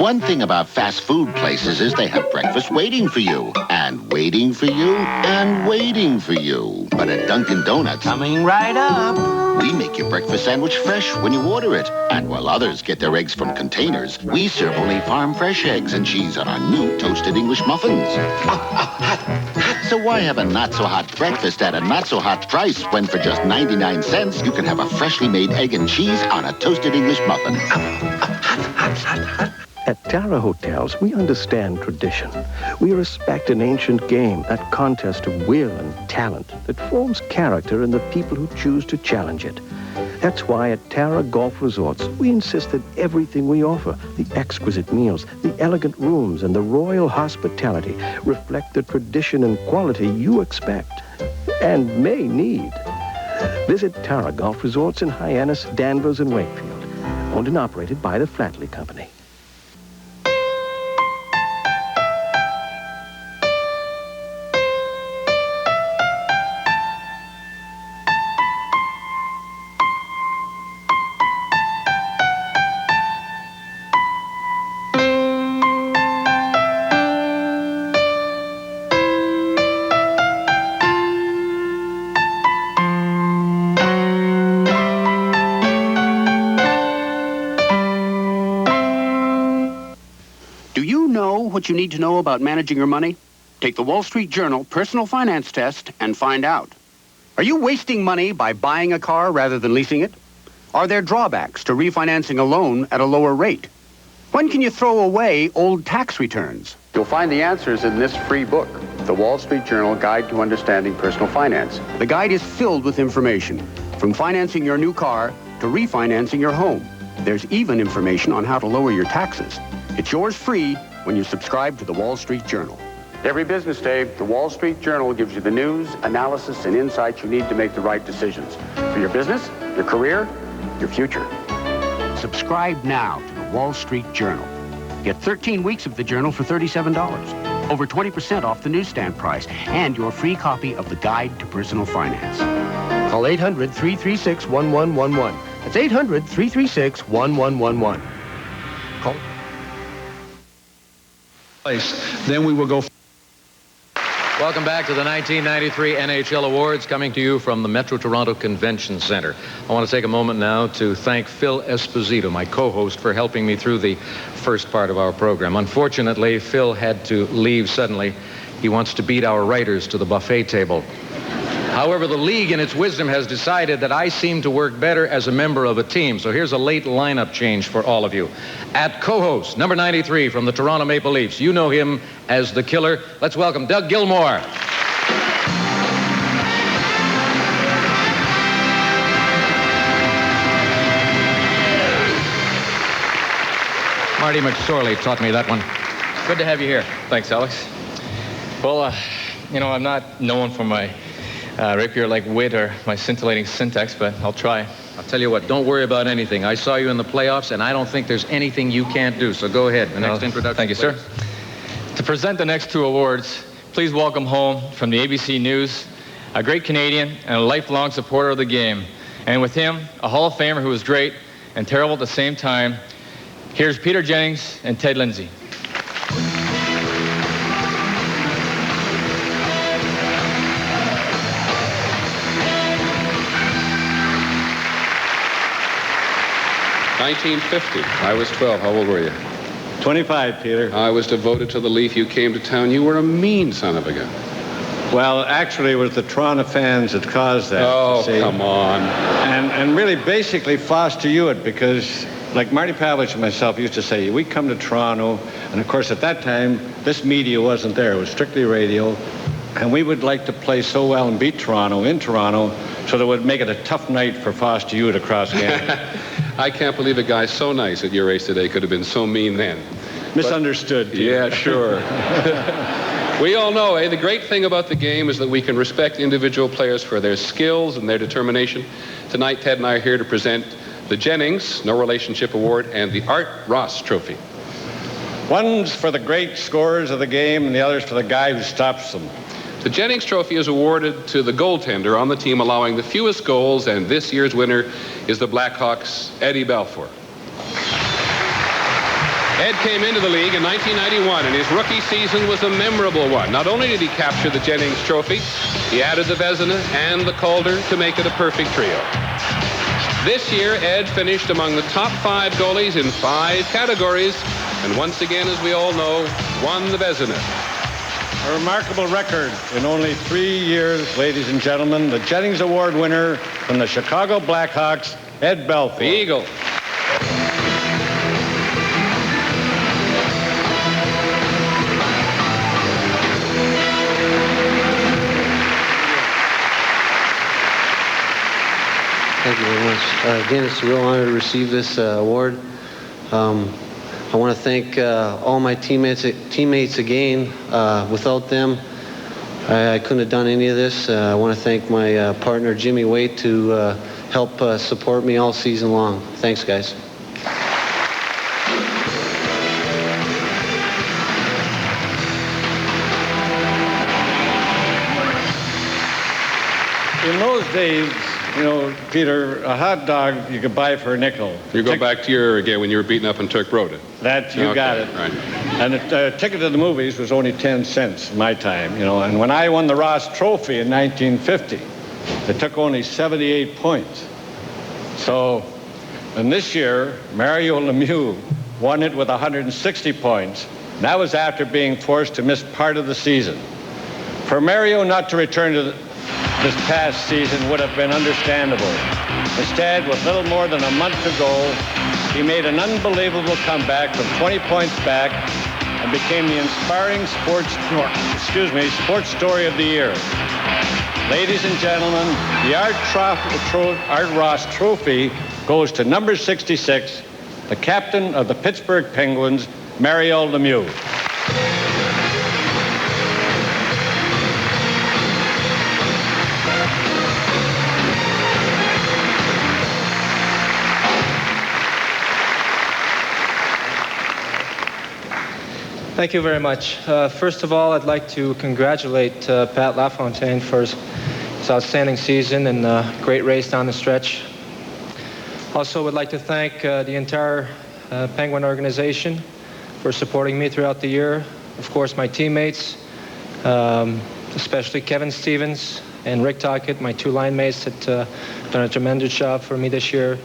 One thing about fast food places is they have breakfast waiting for you, and waiting for you, and waiting for you. But at Dunkin' Donuts, coming right up, we make your breakfast sandwich fresh when you order it. And while others get their eggs from containers, we serve only farm-fresh eggs and cheese on our new toasted English muffins. So why have a not-so-hot breakfast at a not-so-hot price when for just 99 cents you can have a freshly made egg and cheese on a toasted English muffin? At Tara Hotels, we understand tradition. We respect an ancient game, that contest of will and talent that forms character in the people who choose to challenge it. That's why at Tara Golf Resorts, we insist that everything we offer, the exquisite meals, the elegant rooms, and the royal hospitality reflect the tradition and quality you expect and may need. Visit Tara Golf Resorts in Hyannis, Danvers, and Wakefield, owned and operated by the Flatley Company. What you need to know about managing your money? Take the Wall Street Journal Personal Finance Test and find out. Are you wasting money by buying a car rather than leasing it? Are there drawbacks to refinancing a loan at a lower rate? When can you throw away old tax returns? You'll find the answers in this free book, The Wall Street Journal Guide to Understanding Personal Finance. The guide is filled with information, from financing your new car to refinancing your home. There's even information on how to lower your taxes. It's yours free when you subscribe to the Wall Street Journal. Every business day, the Wall Street Journal gives you the news, analysis, and insights you need to make the right decisions for your business, your career, your future. Subscribe now to the Wall Street Journal. Get 13 weeks of the Journal for $37, over 20% off the newsstand price, and your free copy of the Guide to Personal Finance. Call 800-336-1111. That's 800-336-1111. Call. Then we will go. Welcome back to the 1993 NHL Awards, coming to you from the Metro Toronto Convention Center. I want to take a moment now to thank Phil Esposito, my co-host, for helping me through the first part of our program. Unfortunately, Phil had to leave suddenly. He wants to beat our writers to the buffet table. However, the league in its wisdom has decided that I seem to work better as a member of a team. So here's a late lineup change for all of you. At co-host, number 93 from the Toronto Maple Leafs. You know him as the Killer. Let's welcome Doug Gilmour. Marty McSorley taught me that one. Good to have you here. Thanks, Alex. Well, I'm not known for my rapier-like wit or my scintillating syntax, but I'll try. I'll tell you what, don't worry about anything. I saw you in the playoffs, and I don't think there's anything you can't do. So go ahead. The next introduction. Thank you, sir. To present the next two awards, please welcome home from the ABC News, a great Canadian and a lifelong supporter of the game. And with him, a Hall of Famer who was great and terrible at the same time. Here's Peter Jennings and Ted Lindsay. $1950. I was 12. How old were you? 25, Peter. I was devoted to the Leaf. You came to town. You were a mean son of a gun. Well, actually, it was the Toronto fans that caused that. Oh, come on. And really, basically, Foster Hewitt, because, like Marty Pavlich and myself used to say, we come to Toronto, and of course, at that time, this media wasn't there. It was strictly radio. And we would like to play so well and beat Toronto in Toronto, so that it would make it a tough night for Foster Hewitt across Canada. I can't believe a guy so nice at your race today could have been so mean then. Misunderstood. Yeah, sure. We all know, the great thing about the game is that we can respect individual players for their skills and their determination. Tonight, Ted and I are here to present the Jennings No Relationship Award and the Art Ross Trophy. One's for the great scorers of the game, and the other's for the guy who stops them. The Jennings Trophy is awarded to the goaltender on the team allowing the fewest goals, and this year's winner is the Blackhawks' Eddie Belfour. Ed came into the league in 1991, and his rookie season was a memorable one. Not only did he capture the Jennings trophy, he added the Vezina and the Calder to make it a perfect trio. This year, Ed finished among the top 5 goalies in 5 categories, and once again, as we all know, won the Vezina. A remarkable record in only 3 years, ladies and gentlemen. The Jennings Award winner from the Chicago Blackhawks, Ed Belfour. The Eagle. Thank you very much. Again, it's a real honor to receive this award. I want to thank all my teammates again. Without them, I couldn't have done any of this. I want to thank my partner, Jimmy Waite, to help support me all season long. Thanks, guys. In those days, you know, Peter, a hot dog you could buy for a nickel. You go back to your, again, when you were beaten up in Turk Road. That, you got it. Right. And the ticket to the movies was only 10 cents my time, you know. And when I won the Ross Trophy in 1950, it took only 78 points. So, and this year, Mario Lemieux won it with 160 points. And that was after being forced to miss part of the season. For Mario not to return to this past season would have been understandable. Instead, with little more than a month to go, he made an unbelievable comeback from 20 points back and became the inspiring sports story of the year. Ladies and gentlemen, the Art Ross Trophy goes to number 66, the captain of the Pittsburgh Penguins, Mario Lemieux. Thank you very much. First of all, I'd like to congratulate Pat LaFontaine for his outstanding season and great race down the stretch. Also would like to thank the entire Penguin organization for supporting me throughout the year. Of course, my teammates, especially Kevin Stevens and Rick Tockett, my 2 line mates that done a tremendous job for me this year.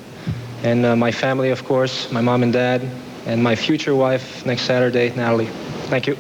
And my family, of course, my mom and dad, and my future wife next Saturday, Natalie. Thank you.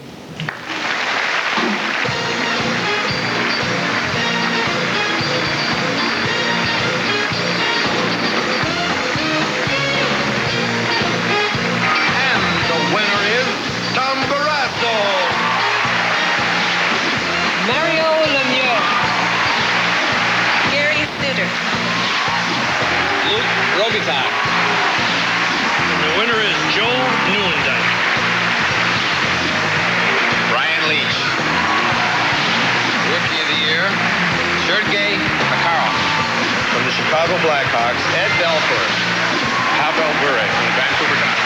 Chicago Blackhawks, Ed Belfour, Pavel Bure from the Vancouver Canucks.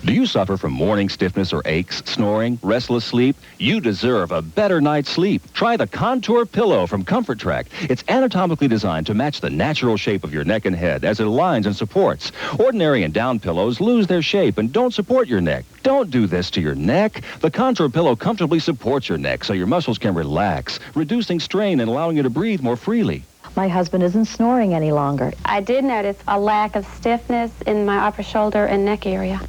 Do you suffer from morning stiffness or aches, snoring, restless sleep? You deserve a better night's sleep. Try the Contour Pillow from Comfort Track. It's anatomically designed to match the natural shape of your neck and head as it aligns and supports. Ordinary and down pillows lose their shape and don't support your neck. Don't do this to your neck. The Contour Pillow comfortably supports your neck so your muscles can relax, reducing strain and allowing you to breathe more freely. My husband isn't snoring any longer. I did notice a lack of stiffness in my upper shoulder and neck area.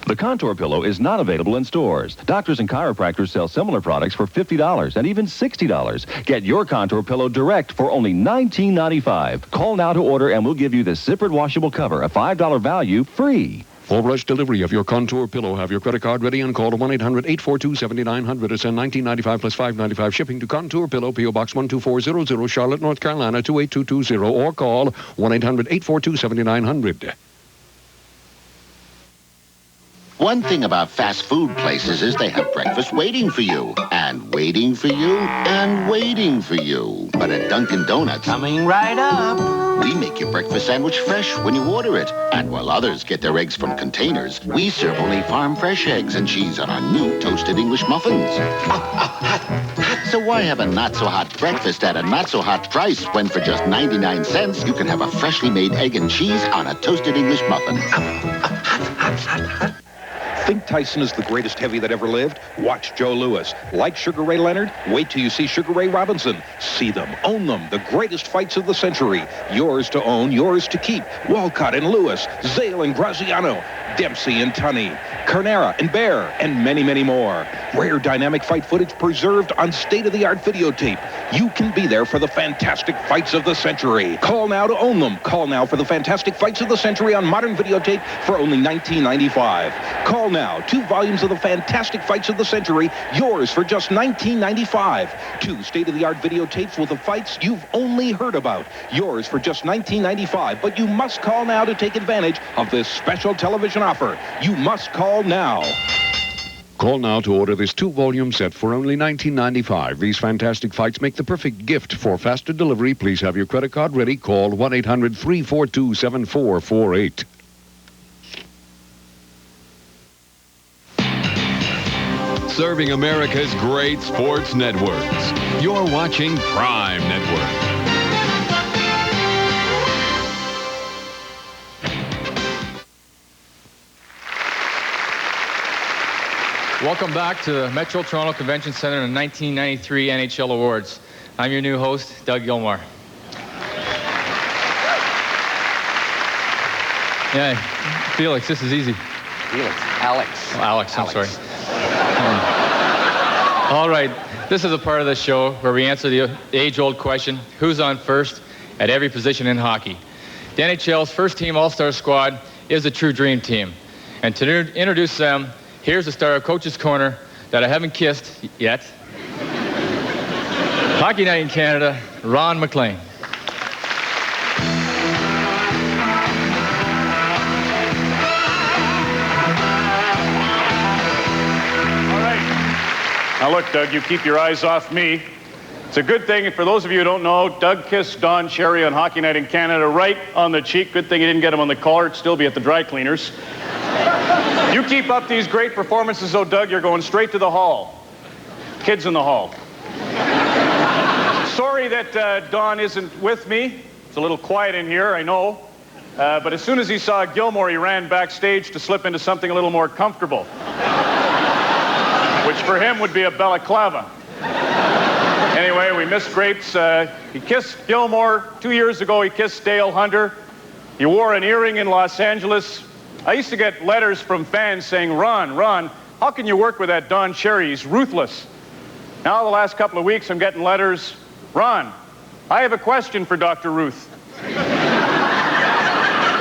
The Contour Pillow is not available in stores. Doctors and chiropractors sell similar products for $50 and even $60. Get your Contour Pillow direct for only $19.95. Call now to order and we'll give you this zippered washable cover, a $5 value, free. For rush delivery of your Contour Pillow, have your credit card ready and call 1-800-842-7900 or send $19.95 plus $5.95 shipping to Contour Pillow, P.O. Box 12400, Charlotte, North Carolina, 28220, or call 1-800-842-7900. One thing about fast food places is they have breakfast waiting for you, and waiting for you, and waiting for you. But at Dunkin' Donuts, coming right up, we make your breakfast sandwich fresh when you order it. And while others get their eggs from containers, we serve only farm fresh eggs and cheese on our new toasted English muffins. Hot So why have a not-so-hot breakfast at a not-so-hot price when for just 99 cents you can have a freshly made egg and cheese on a toasted English muffin? Think Tyson is the greatest heavy that ever lived? Watch Joe Louis. Like Sugar Ray Leonard? Wait till you see Sugar Ray Robinson. See them, own them, the greatest fights of the century. Yours to own, yours to keep. Walcott and Lewis, Zale and Graziano, Dempsey and Tunney, Carnera and Bear, and many, many more. Rare dynamic fight footage preserved on state-of-the-art videotape. You can be there for the fantastic fights of the century. Call now to own them. Call now for the fantastic fights of the century on modern videotape for only $19.95. Call now. 2 volumes of the fantastic fights of the century, yours for just $19.95. 2 state-of-the-art videotapes with the fights you've only heard about, yours for just $19.95. But you must call now to take advantage of this special television offer. You must call now. Call now to order this 2-volume set for only $19.95. These fantastic fights make the perfect gift. For faster delivery, please have your credit card ready. Call 1-800-342-7448. Serving America's great sports networks. You're watching Prime Network. Welcome back to the Metro Toronto Convention Center and the 1993 NHL Awards. I'm your new host, Doug Gilmour. Yeah, Felix, this is easy. Felix. Alex. Oh, Alex, I'm sorry. All right, this is a part of the show where we answer the age-old question, who's on first at every position in hockey? The NHL's first-team All-Star squad is a true dream team. And to introduce them, here's the star of Coach's Corner that I haven't kissed yet. Hockey Night in Canada, Ron McLean. Now look, Doug, you keep your eyes off me. It's a good thing, for those of you who don't know, Doug kissed Don Cherry on Hockey Night in Canada right on the cheek. Good thing he didn't get him on the collar. It'd still be at the dry cleaners. You keep up these great performances, though, Doug, you're going straight to the hall. Kids in the hall. Sorry that Don isn't with me. It's a little quiet in here, I know. But as soon as he saw Gilmour, he ran backstage to slip into something a little more comfortable. Which for him would be a balaclava. Anyway, we missed Grapes. He kissed Gilmour 2 years ago. He kissed Dale Hunter. He wore an earring in Los Angeles. I used to get letters from fans saying, Ron, how can you work with that Don Cherry? He's ruthless. Now, the last couple of weeks, I'm getting letters. Ron, I have a question for Dr. Ruth.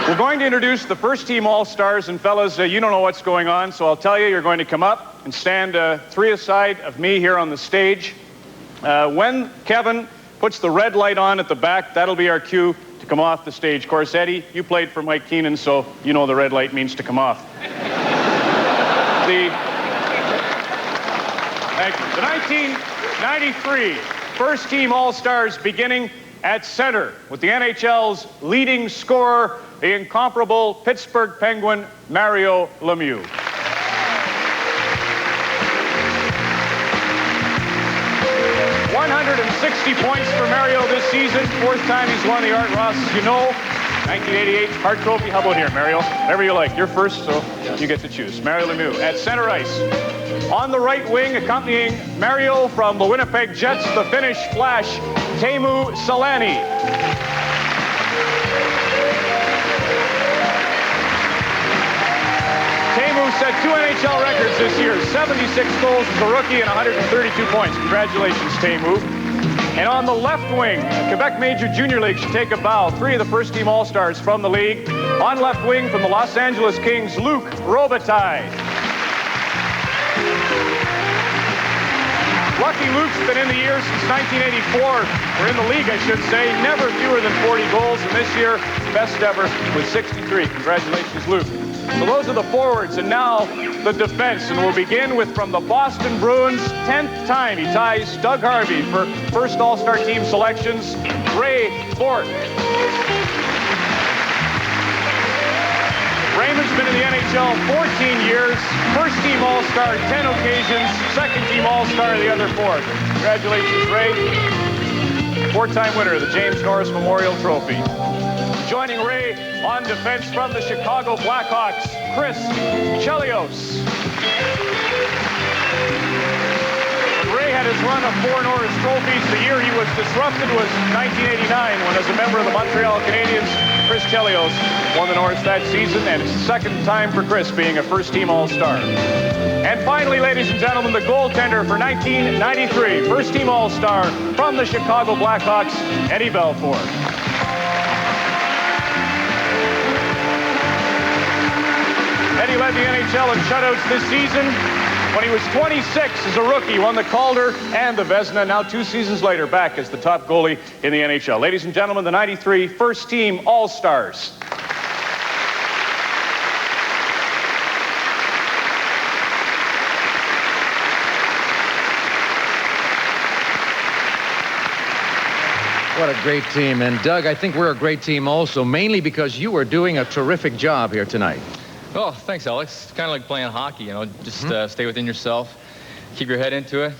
We're going to introduce the first-team All-Stars, and fellas, you don't know what's going on, so I'll tell you, you're going to come up and stand 3 aside of me here on the stage. When Kevin puts the red light on at the back, that'll be our cue to come off the stage. Of course, Eddie, you played for Mike Keenan, so you know the red light means to come off. Thank you. The 1993 first-team All-Stars beginning at center with the NHL's leading scorer, the incomparable Pittsburgh Penguin, Mario Lemieux. $160 points for Mario this season. 4th time he's won the Art Ross, as you know. 1988 Hart Trophy. How about here, Mario? Whatever you like. You're first, so you get to choose. Mario Lemieux at center ice. On the right wing, accompanying Mario from the Winnipeg Jets, the Finnish Flash, Teemu Selanne. Teemu set 2 NHL records this year, 76 goals as a rookie and 132 points. Congratulations, Teemu. And on the left wing, Quebec Major Junior League should take a bow. 3 of the first-team All-Stars from the league. On left wing from the Los Angeles Kings, Luc Robitaille. Lucky Luke's been in the year since 1984, or in the league, I should say. Never fewer than 40 goals, and this year, best ever with 63. Congratulations, Luke. So those are the forwards, and now the defense. And we'll begin with, from the Boston Bruins, 10th time he ties Doug Harvey for first All-Star team selections, Ray Bourque. Raymond's been in the NHL 14 years, first team All-Star 10 occasions, second team All-Star the other 4. Congratulations, Ray. 4-time winner of the James Norris Memorial Trophy. Joining Ray on defense from the Chicago Blackhawks, Chris Chelios. Ray had his run of 4 Norris trophies. The year he was disrupted was 1989, when as a member of the Montreal Canadiens, Chris Chelios won the Norris that season, and it's the second time for Chris being a first-team All-Star. And finally, ladies and gentlemen, the goaltender for 1993, first-team All-Star from the Chicago Blackhawks, Eddie Belfour. Eddie led the NHL in shutouts this season. When he was 26 as a rookie, won the Calder and the Vezina. Now 2 seasons later, back as the top goalie in the NHL. Ladies and gentlemen, the 93 first-team All-Stars. What a great team. And Doug, I think we're a great team also, mainly because you are doing a terrific job here tonight. Oh, thanks, Alex. It's kind of like playing hockey, you know. Just stay within yourself, keep your head into it,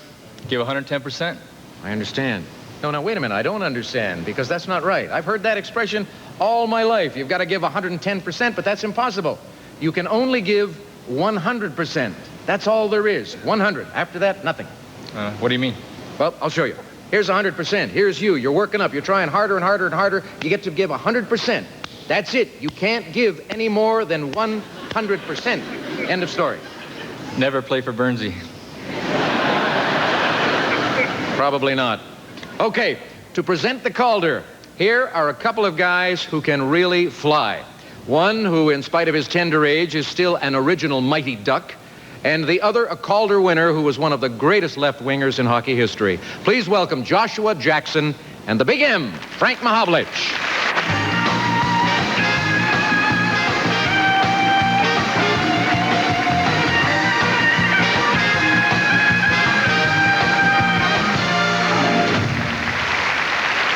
give 110%. I understand. No, now, wait a minute. I don't understand, because that's not right. I've heard that expression all my life. You've got to give 110%, but that's impossible. You can only give 100%. That's all there is. 100. After that, nothing. What do you mean? Well, I'll show you. Here's 100%. Here's you. You're working up. You're trying harder and harder and harder. You get to give 100%. That's it. You can't give any more than 100%. End of story. Never play for Bernsey. Probably not. Okay, to present the Calder, here are a couple of guys who can really fly. One who, in spite of his tender age, is still an original mighty duck, and the other a Calder winner who was one of the greatest left wingers in hockey history. Please welcome Joshua Jackson and the Big M, Frank Mahovlich.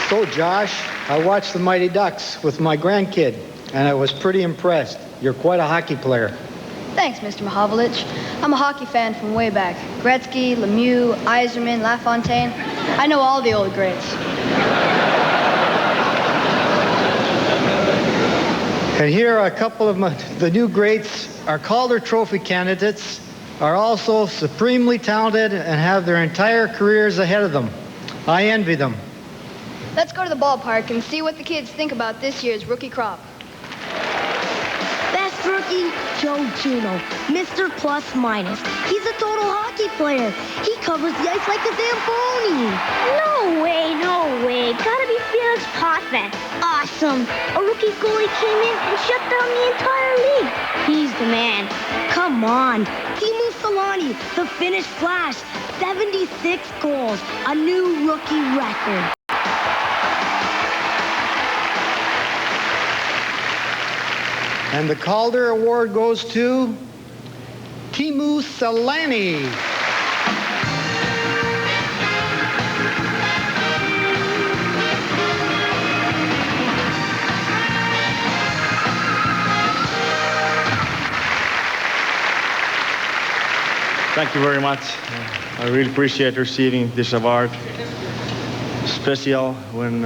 So, Josh, I watched the Mighty Ducks with my grandkid, and I was pretty impressed. You're quite a hockey player. Thanks, Mr. Mahovlich. I'm a hockey fan from way back. Gretzky, Lemieux, Yzerman, LaFontaine. I know all the old greats. And here are a couple of the new greats. Our Calder Trophy candidates are also supremely talented and have their entire careers ahead of them. I envy them. Let's go to the ballpark and see what the kids think about this year's rookie crop. Best rookie, Joe Juno, Mr. Plus Minus. He's a total hockey player. He covers the ice like a Zamboni. No way, no way. Gotta be Felix Potvin. Awesome. A rookie goalie came in and shut down the entire league. He's the man. Come on. Teemu Selanne, the Finnish Flash. 76 goals. A new rookie record. And the Calder Award goes to Teemu Selanne. Thank you very much. I really appreciate receiving this award. Special when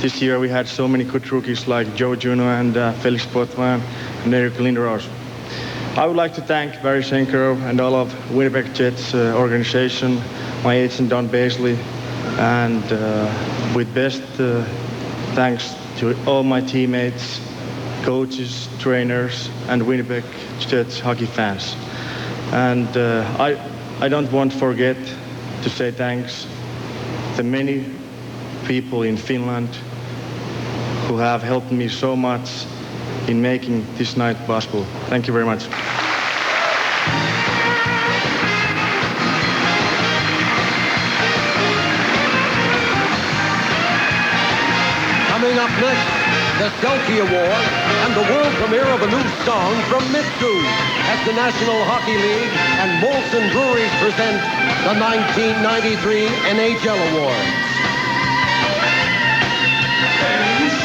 this year we had so many good rookies like Joe Juno and Felix Potvin and Eric Linderos. I would like to thank Barry Schenker and all of Winnipeg Jets organization, my agent Don Baisley, and with best thanks to all my teammates, coaches, trainers, and Winnipeg Jets hockey fans. And I don't want to forget to say thanks to many people in Finland who have helped me so much in making this night possible. Thank you very much. Coming up next, the Selke Award and the world premiere of a new song from Mitsu as the National Hockey League and Molson Breweries present the 1993 NHL Awards.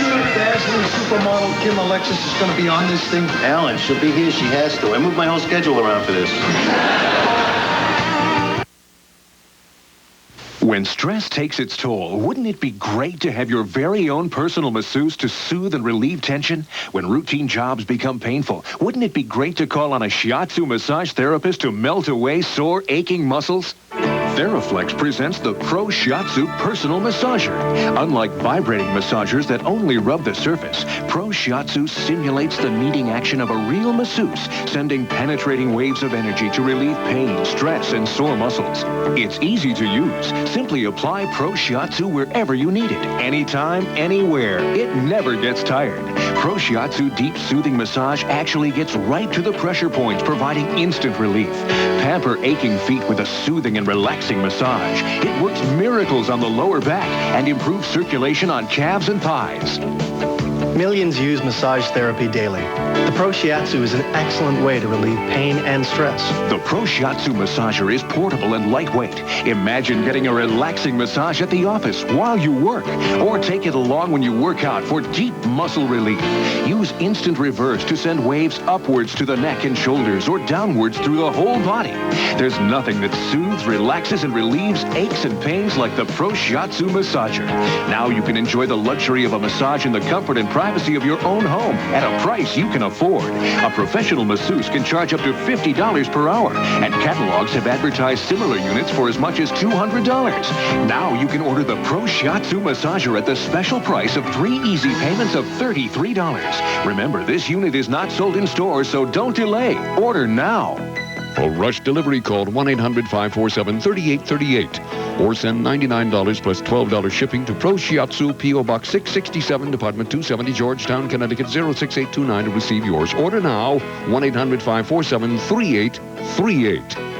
sure dazzling supermodel Kim Alexis is going to be on this thing? Alan, she'll be here. She has to. I moved my whole schedule around for this. When stress takes its toll, wouldn't it be great to have your very own personal masseuse to soothe and relieve tension? When routine jobs become painful, wouldn't it be great to call on a shiatsu massage therapist to melt away sore, aching muscles? Theraflex presents the Pro Shiatsu Personal Massager. Unlike vibrating massagers that only rub the surface, Pro Shiatsu simulates the kneading action of a real masseuse, sending penetrating waves of energy to relieve pain, stress, and sore muscles. It's easy to use. Simply apply Pro Shiatsu wherever you need it, anytime, anywhere. It never gets tired. Pro Shiatsu Deep Soothing Massage actually gets right to the pressure points, providing instant relief. Pamper aching feet with a soothing and relaxing massage. It works miracles on the lower back and improves circulation on calves and thighs. Millions use massage therapy daily. The Pro Shiatsu is an excellent way to relieve pain and stress. The Pro Shiatsu massager is portable and lightweight. Imagine getting a relaxing massage at the office while you work, or take it along when you work out for deep muscle relief. Use instant reverse to send waves upwards to the neck and shoulders or downwards through the whole body. There's nothing that soothes, relaxes, and relieves aches and pains like the Pro Shiatsu massager. Now you can enjoy the luxury of a massage in the comfort and privacy of your own home at a price you can afford. A professional masseuse can charge up to $50 per hour, and catalogs have advertised similar units for as much as $200. Now you can order the Pro Shiatsu massager at the special price of 3 easy payments of $33. Remember, this unit is not sold in stores, so don't delay. Order now. For rush delivery, call 1-800-547-3838 or send $99 plus $12 shipping to Pro Shiatsu, P.O. Box 667, Department 270, Georgetown, Connecticut 06829 to receive yours. Order now, 1-800-547-3838.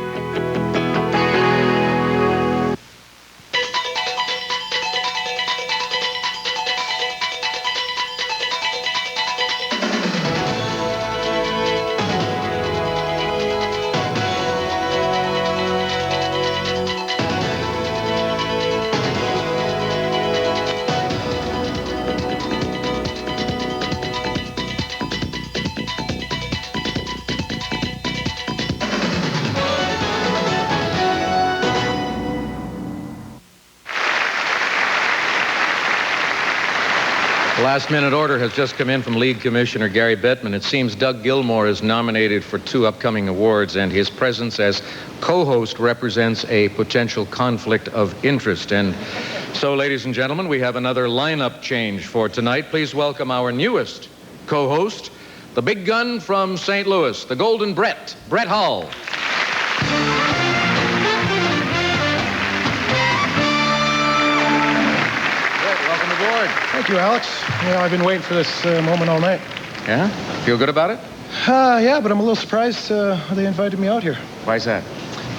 Last-minute order has just come in from League Commissioner Gary Bettman. It seems Doug Gilmour is nominated for 2 upcoming awards, and his presence as co-host represents a potential conflict of interest. And so, ladies and gentlemen, we have another lineup change for tonight. Please welcome our newest co-host, the big gun from St. Louis, the Golden Brett Hall. Thank you, Alex. You know, I've been waiting for this moment all night. Yeah? Feel good about it? Yeah, but I'm a little surprised they invited me out here. Why's that?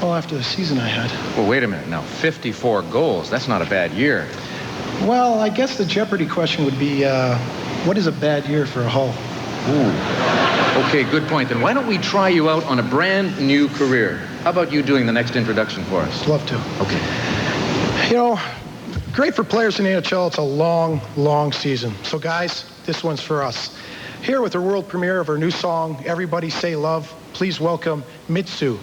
Well, after the season I had. Well, wait a minute now. 54 goals. That's not a bad year. Well, I guess the Jeopardy question would be, what is a bad year for a Hull? Ooh. Okay, good point. Then why don't we try you out on a brand new career? How about you doing the next introduction for us? Love to. Okay. You know, great for players in the NHL. It's a long, long season. So, guys, this one's for us. Here with the world premiere of our new song, Everybody Say Love, please welcome Mitsu.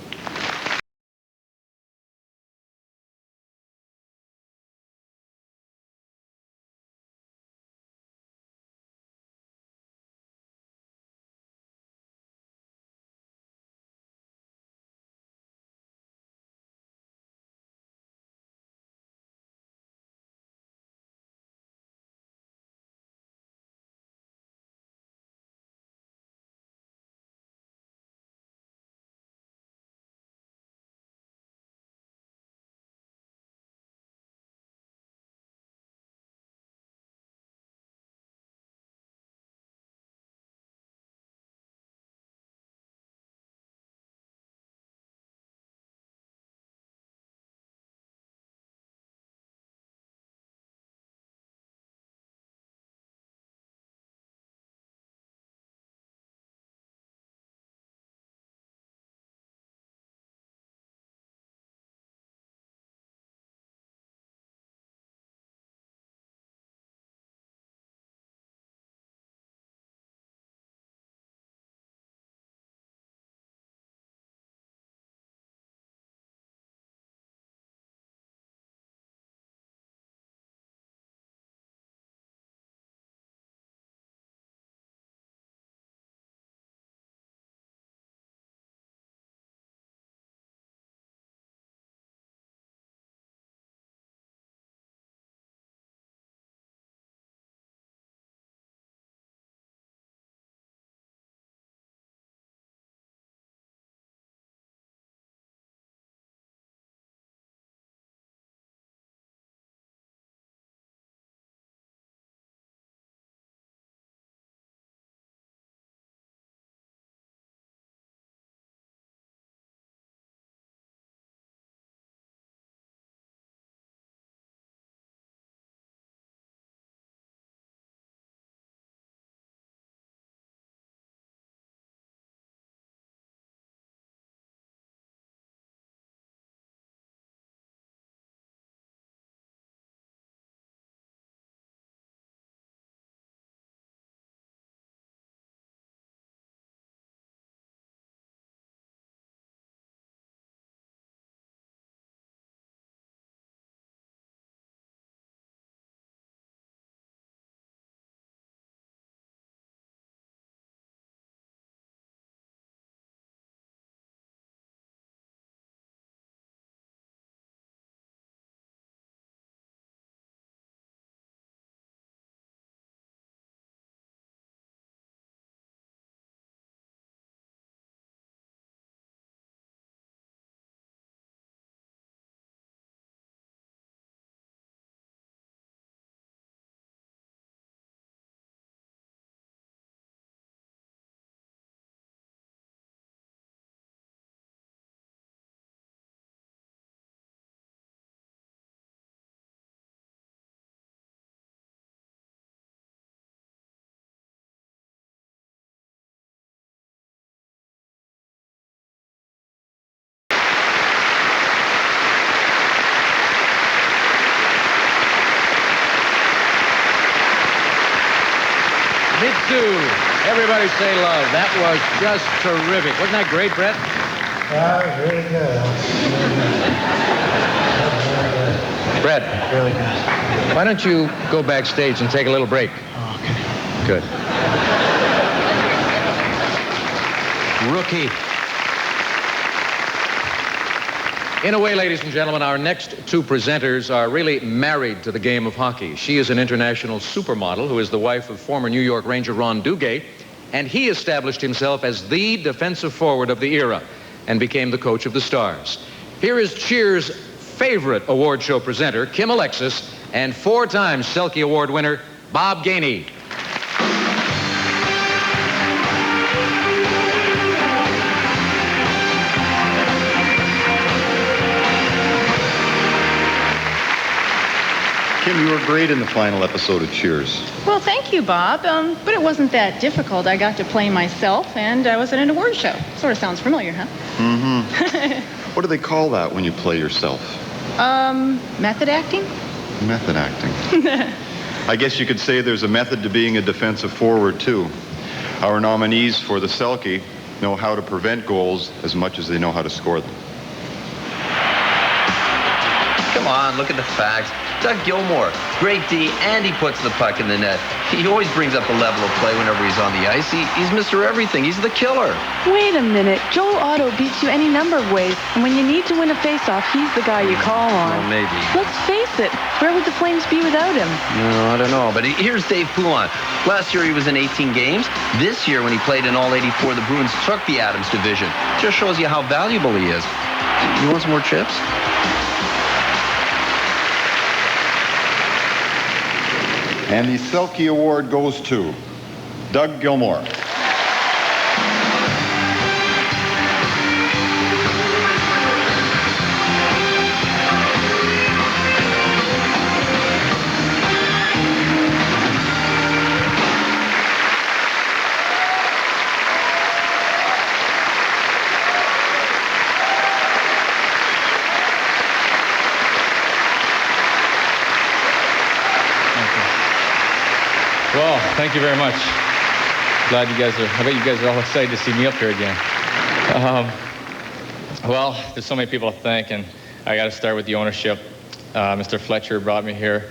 Mitsu. Everybody say love. That was just terrific. Wasn't that great, Brett? Really good. Brett. Really good. Why don't you go backstage and take a little break? Oh, okay. Good. Rookie. In a way, ladies and gentlemen, our next two presenters are really married to the game of hockey. She is an international supermodel who is the wife of former New York Ranger Ron Duguay, and he established himself as the defensive forward of the era and became the coach of the Stars. Here is Cheers' favorite award show presenter, Kim Alexis, and four-time Selke Award winner, Bob Gainey. Kim, you were great in the final episode of Cheers. Well, thank you, Bob. But it wasn't that difficult. I got to play myself, and I was in an award show. Sort of sounds familiar, huh? Mm-hmm. What do they call that when you play yourself? Method acting? Method acting. I guess you could say there's a method to being a defensive forward, too. Our nominees for the Selke know how to prevent goals as much as they know how to score them. Come on, look at the facts. Doug Gilmour, great D, and he puts the puck in the net. He always brings up the level of play whenever he's on the ice. He's Mr. Everything. He's the killer. Wait a minute. Joel Otto beats you any number of ways, and when you need to win a face-off, he's the guy you call on. Well, maybe. Let's face it. Where would the Flames be without him? No, I don't know. But here's Dave Poulin. Last year he was in 18 games. This year when he played in all 84, the Bruins took the Adams division. Just shows you how valuable he is. You want some more chips? And the Selke Award goes to Doug Gilmour. Well, thank you very much. Glad you guys are, I bet you guys are all excited to see me up here again. Well, there's so many people to thank, and I got to start with the ownership. Mr. Fletcher brought me here.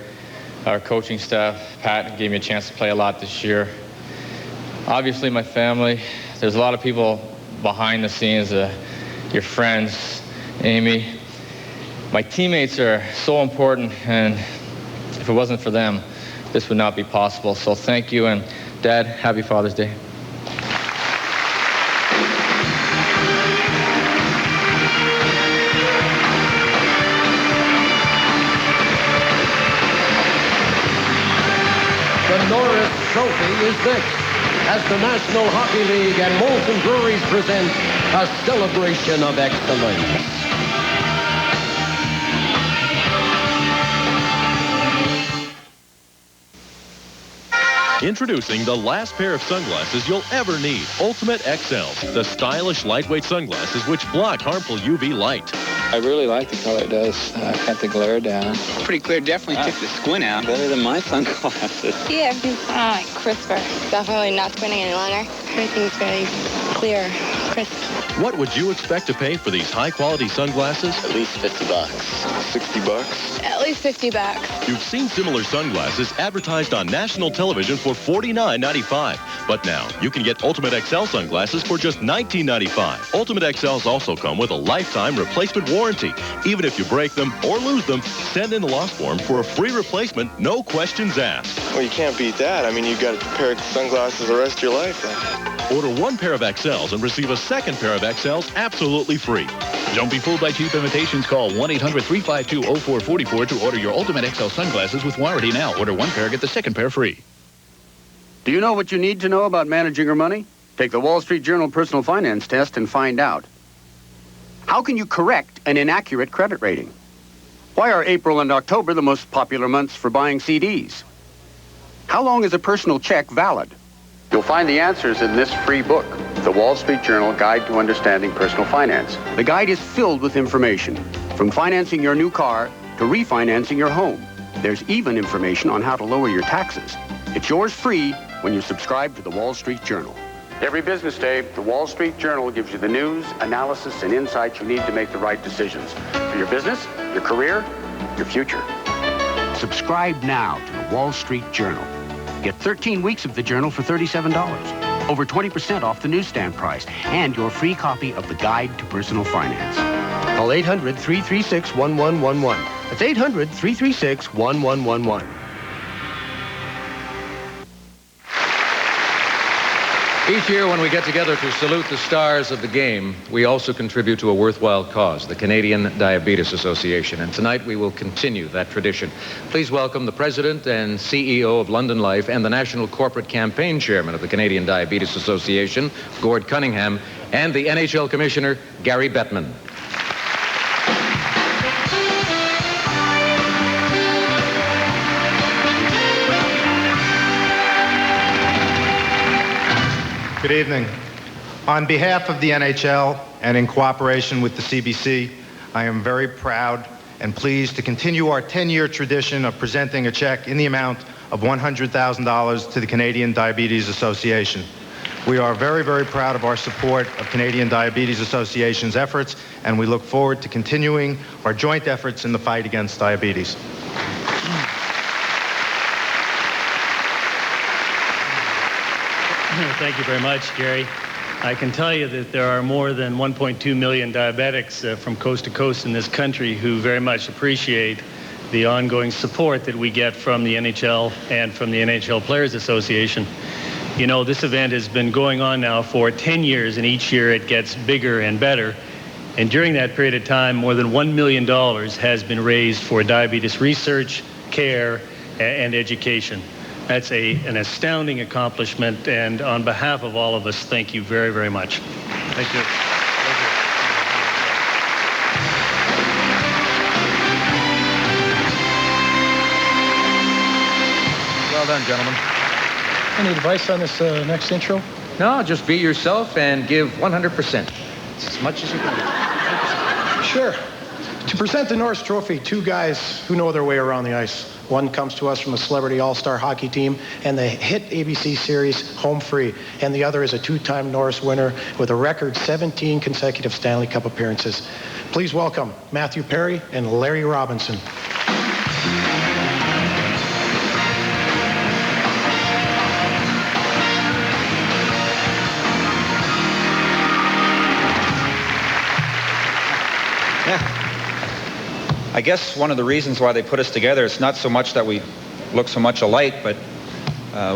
Our coaching staff, Pat, gave me a chance to play a lot this year. Obviously, my family. There's a lot of people behind the scenes, your friends, Amy. My teammates are so important, and if it wasn't for them, this would not be possible. So thank you, and Dad, happy Father's Day. The Norris Trophy is next as the National Hockey League and Molson Breweries present a celebration of excellence. Introducing the last pair of sunglasses you'll ever need, Ultimate XLs, the stylish, lightweight sunglasses which block harmful UV light. I really like the color it does. Cut the glare down. Pretty clear, definitely took the squint out. Better than my sunglasses. Yeah, everything's kind of like crisper. Definitely not squinting any longer. Everything's very clear, crisp. What would you expect to pay for these high-quality sunglasses? At least $50. $60? At least $50. You've seen similar sunglasses advertised on national television for $49.95. But now, you can get Ultimate XL sunglasses for just $19.95. Ultimate XLs also come with a lifetime replacement warranty. Even if you break them or lose them, send in the loss form for a free replacement, no questions asked. Well, you can't beat that. I mean, you've got a pair of sunglasses the rest of your life then. Order one pair of XLs and receive a second pair of XLs absolutely free. Don't be fooled by cheap imitations. Call 1-800-352-0444 to order your Ultimate XL sunglasses with warranty now. Order one pair, get the second pair free. Do you know what you need to know about managing your money? Take the Wall Street Journal Personal Finance Test and find out. How can you correct an inaccurate credit rating? Why are April and October the most popular months for buying CDs? How long is a personal check valid? You'll find the answers in this free book, The Wall Street Journal Guide to Understanding Personal Finance. The guide is filled with information, from financing your new car to refinancing your home. There's even information on how to lower your taxes. It's yours free when you subscribe to the Wall Street Journal. Every business day, the Wall Street Journal gives you the news, analysis, and insights you need to make the right decisions for your business, your career, your future. Subscribe now to the Wall Street Journal. Get 13 weeks of the Journal for $37, over 20% off the newsstand price, and your free copy of the Guide to Personal Finance. Call 800-336-1111. That's 800-336-1111. Each year when we get together to salute the stars of the game, we also contribute to a worthwhile cause, the Canadian Diabetes Association. And tonight we will continue that tradition. Please welcome the President and CEO of London Life and the National Corporate Campaign Chairman of the Canadian Diabetes Association, Gord Cunningham, and the NHL Commissioner, Gary Bettman. Good evening. On behalf of the NHL and in cooperation with the CBC, I am very proud and pleased to continue our 10-year tradition of presenting a check in the amount of $100,000 to the Canadian Diabetes Association. We are very, very proud of our support of Canadian Diabetes Association's efforts, and we look forward to continuing our joint efforts in the fight against diabetes. Thank you very much, Gary. I can tell you that there are more than 1.2 million diabetics from coast to coast in this country who very much appreciate the ongoing support that we get from the NHL and from the NHL Players Association. You know, this event has been going on now for 10 years, and each year it gets bigger and better. And during that period of time, more than $1 million has been raised for diabetes research, care, and education. That's an astounding accomplishment, and on behalf of all of us, thank you very, very much. Thank you. Well done, gentlemen. Any advice on this next intro? No, just be yourself and give 100%. As much as you can. Sure. To present the Norris Trophy, two guys who know their way around the ice. One comes to us from a celebrity all-star hockey team and the hit ABC series Home Free. And the other is a two-time Norris winner with a record 17 consecutive Stanley Cup appearances. Please welcome Matthew Perry and Larry Robinson. I guess one of the reasons why they put us together is not so much that we look so much alike, but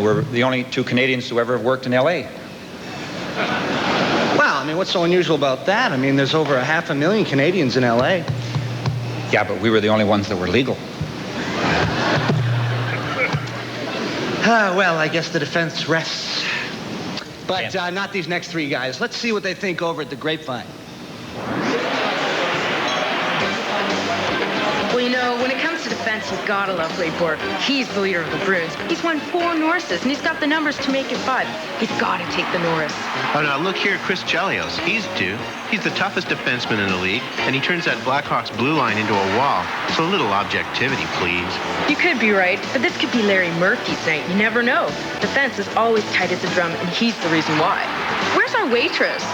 we're the only two Canadians who ever have worked in L.A. Wow, I mean, what's so unusual about that? I mean, there's over 500,000 Canadians in L.A. Yeah, but we were the only ones that were legal. Well, I guess the defense rests. But not these next three guys. Let's see what they think over at the Grapevine. Well, you know, when it comes to defense, you've got to love Belfour. He's the leader of the Bruins. He's won 4 Norrises, and he's got the numbers to make it 5. He's got to take the Norris. Oh, now, look here, Chris Chelios. He's due. He's the toughest defenseman in the league, and he turns that Blackhawks blue line into a wall. So a little objectivity, please. You could be right, but this could be Larry Murphy's night. You never know. Defense is always tight as a drum, and he's the reason why. Where's our waitress?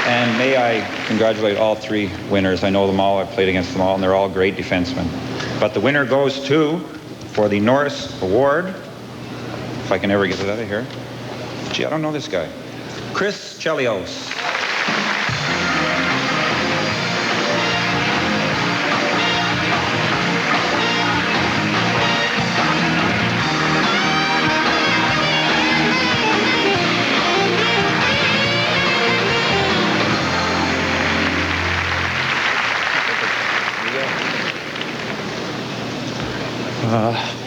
And may I congratulate all 3 winners. I know them all. I've played against them all, and they're all great defensemen. But the winner goes to, for the Norris Award, if I can ever get it out of here. Gee, I don't know this guy. Chris Chelios.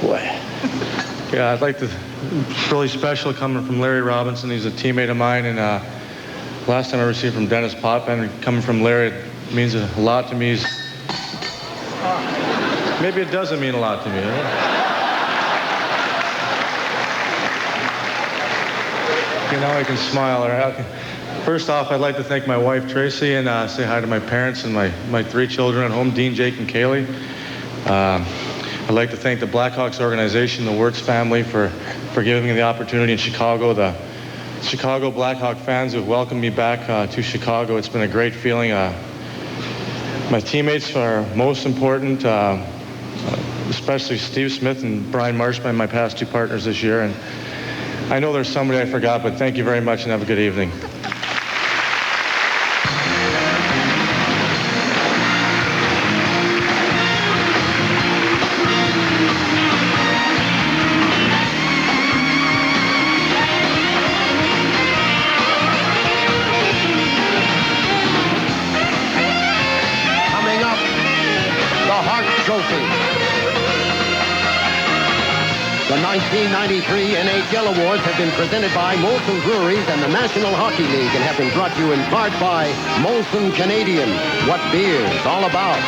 Boy. Yeah, I'd like to, it's really special coming from Larry Robinson. He's a teammate of mine, and last time I received from Dennis Potvin, coming from Larry, it means a lot to me. Maybe it doesn't mean a lot to me. Okay, now I can smile. First off, I'd like to thank my wife, Tracy, and say hi to my parents and my 3 children at home, Dean, Jake, and Kaylee. I'd like to thank the Blackhawks organization, the Wirtz family, for giving me the opportunity in Chicago. The Chicago Blackhawk fans who welcomed me back to Chicago. It's been a great feeling. My teammates are most important, especially Steve Smythe and Brian Marshman, my past two partners this year. And I know there's somebody I forgot, but thank you very much and have a good evening. The 1993 NHL Awards have been presented by Molson Breweries and the National Hockey League and have been brought to you in part by Molson Canadian. What beer's all about.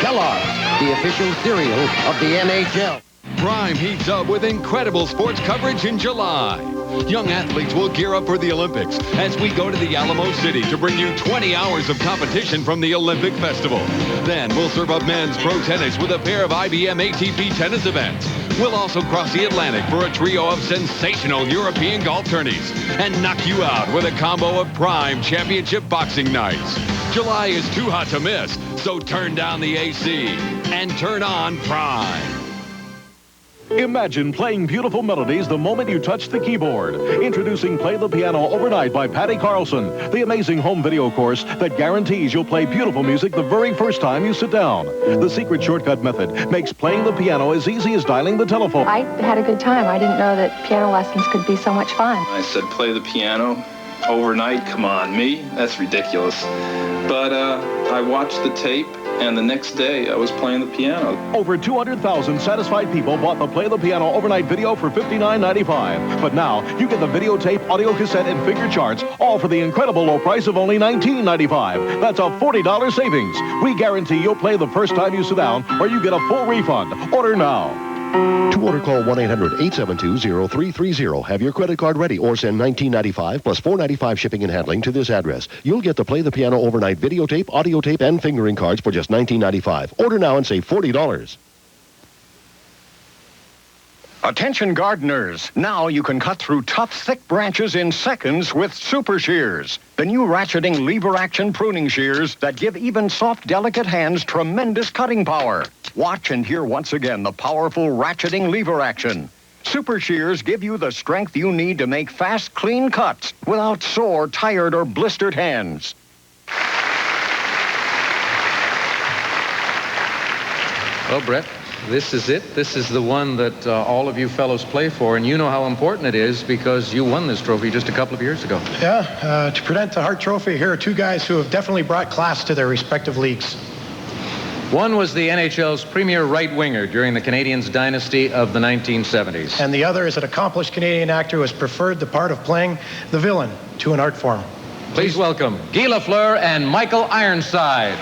Kellogg's, the official cereal of the NHL. Prime heats up with incredible sports coverage in July. Young athletes will gear up for the Olympics as we go to the Alamo City to bring you 20 hours of competition from the Olympic Festival. Then we'll serve up men's pro tennis with a pair of IBM ATP tennis events. We'll also cross the Atlantic for a trio of sensational European golf tourneys and knock you out with a combo of Prime Championship boxing nights. July is too hot to miss, so turn down the AC and turn on Prime. Imagine playing beautiful melodies the moment you touch the keyboard. Introducing Play the Piano Overnight by Patty Carlson, the amazing home video course that guarantees you'll play beautiful music the very first time you sit down. The secret shortcut method makes playing the piano as easy as dialing the telephone. I had a good time. I didn't know that piano lessons could be so much fun. I said, play the piano overnight? Come on, me? That's ridiculous. But I watched the tape, and the next day I was playing the piano. Over 200,000 satisfied people bought the Play the Piano Overnight video for $59.95. But now you get the videotape, audio cassette, and figure charts, all for the incredible low price of only $19.95. That's a $40 savings. We guarantee you'll play the first time you sit down, or you get a full refund. Order now. To order, call 1-800-872-0330. Have your credit card ready or send $19.95 plus $4.95 shipping and handling to this address. You'll get the Play the Piano Overnight videotape, audio tape, and fingering cards for just $19.95. Order now and save $40. Attention gardeners, now you can cut through tough, thick branches in seconds with Super Shears, the new ratcheting lever action pruning shears that give even soft, delicate hands tremendous cutting power. Watch and hear once again the powerful ratcheting lever action. Super Shears give you the strength you need to make fast, clean cuts without sore, tired, or blistered hands. Well, Brett, this is it. This is the one that all of you fellows play for, and you know how important it is because you won this trophy just a couple of years ago. Yeah, to present the Hart Trophy, here are two guys who have definitely brought class to their respective leagues. One was the NHL's premier right winger during the Canadiens' dynasty of the 1970s. And the other is an accomplished Canadian actor who has preferred the part of playing the villain to an art form. Please welcome Guy Lafleur and Michael Ironside.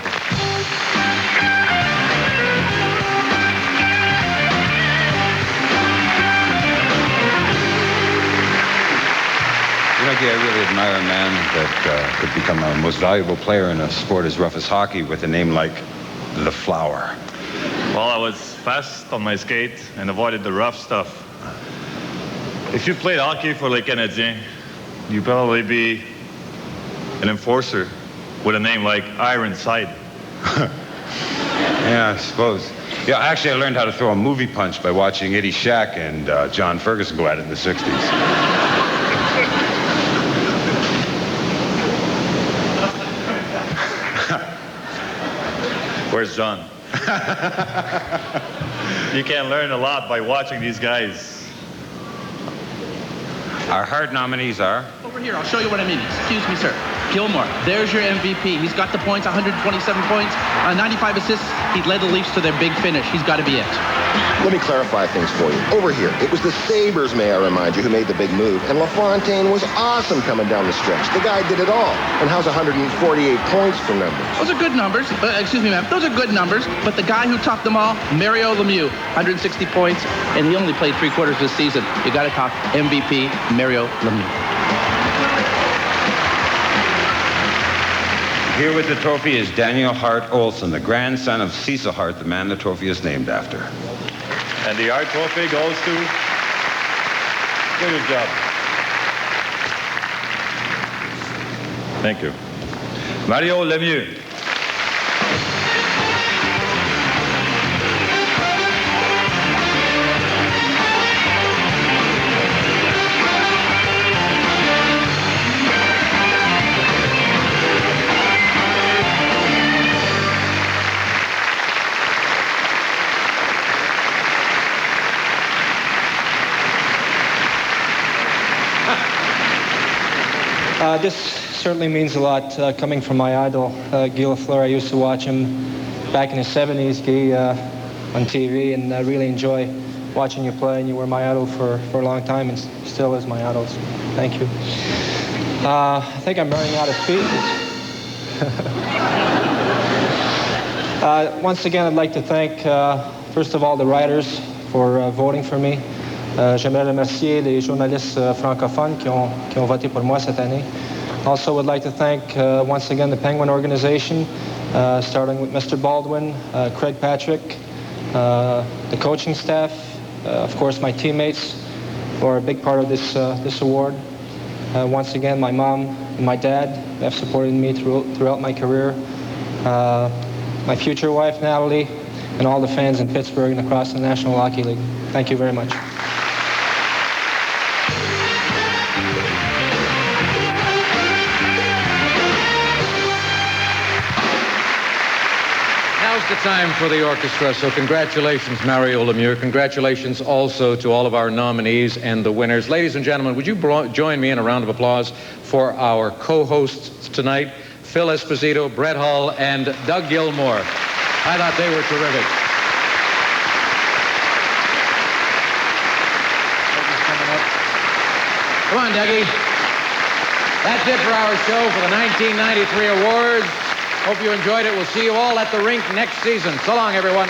I really admire a man that could become a most valuable player in a sport as rough as hockey with a name like The Flower. Well, I was fast on my skate and avoided the rough stuff. If you played hockey for Les Canadiens, you'd probably be an enforcer with a name like Ironside. Yeah, I suppose. Yeah, actually, I learned how to throw a movie punch by watching Eddie Shack and John Ferguson go at it in the 60s. Where's John? You can learn a lot by watching these guys. Our Hart nominees are... Over here, I'll show you what I mean. Excuse me, sir. Gilmour, there's your MVP. He's got the points, 127 points, 95 assists. He led the Leafs to their big finish. He's got to be it. Let me clarify things for you. Over here, it was the Sabres, may I remind you, who made the big move. And LaFontaine was awesome coming down the stretch. The guy did it all. And how's 148 points for numbers? Those are good numbers. Excuse me, ma'am. Those are good numbers. But the guy who topped them all, Mario Lemieux, 160 points. And he only played 3/4 this season. You got to talk MVP, Mario Lemieux. Here with the trophy is Daniel Hart Olsen, the grandson of Cecil Hart, the man the trophy is named after. And the Hart Trophy goes to... Good job. Thank you. Mario Lemieux. This certainly means a lot coming from my idol, Gilmour. I used to watch him back in the 70s, on TV, and I really enjoy watching you play, and you were my idol for a long time and still is my idol. So thank you. I think I'm running out of speeches. Once again, I'd like to thank, first of all, the writers for voting for me. J'aimerais remercier les journalistes francophones qui ont voté pour moi cette année. Also would like to thank once again the Penguin organization, starting with Mr. Baldwin, Craig Patrick, the coaching staff, of course my teammates who are a big part of this award. Once again my mom and my dad have supported me throughout my career. My future wife Natalie, and all the fans in Pittsburgh and across the National Hockey League. Thank you very much. Now's the time for the orchestra, so congratulations, Mario Lemieux. Congratulations also to all of our nominees and the winners. Ladies and gentlemen, would you join me in a round of applause for our co-hosts tonight, Phil Esposito, Brett Hull, and Doug Gilmour. I thought they were terrific. Come on, Dougie. That's it for our show for the 1993 awards. Hope you enjoyed it. We'll see you all at the rink next season. So long, everyone.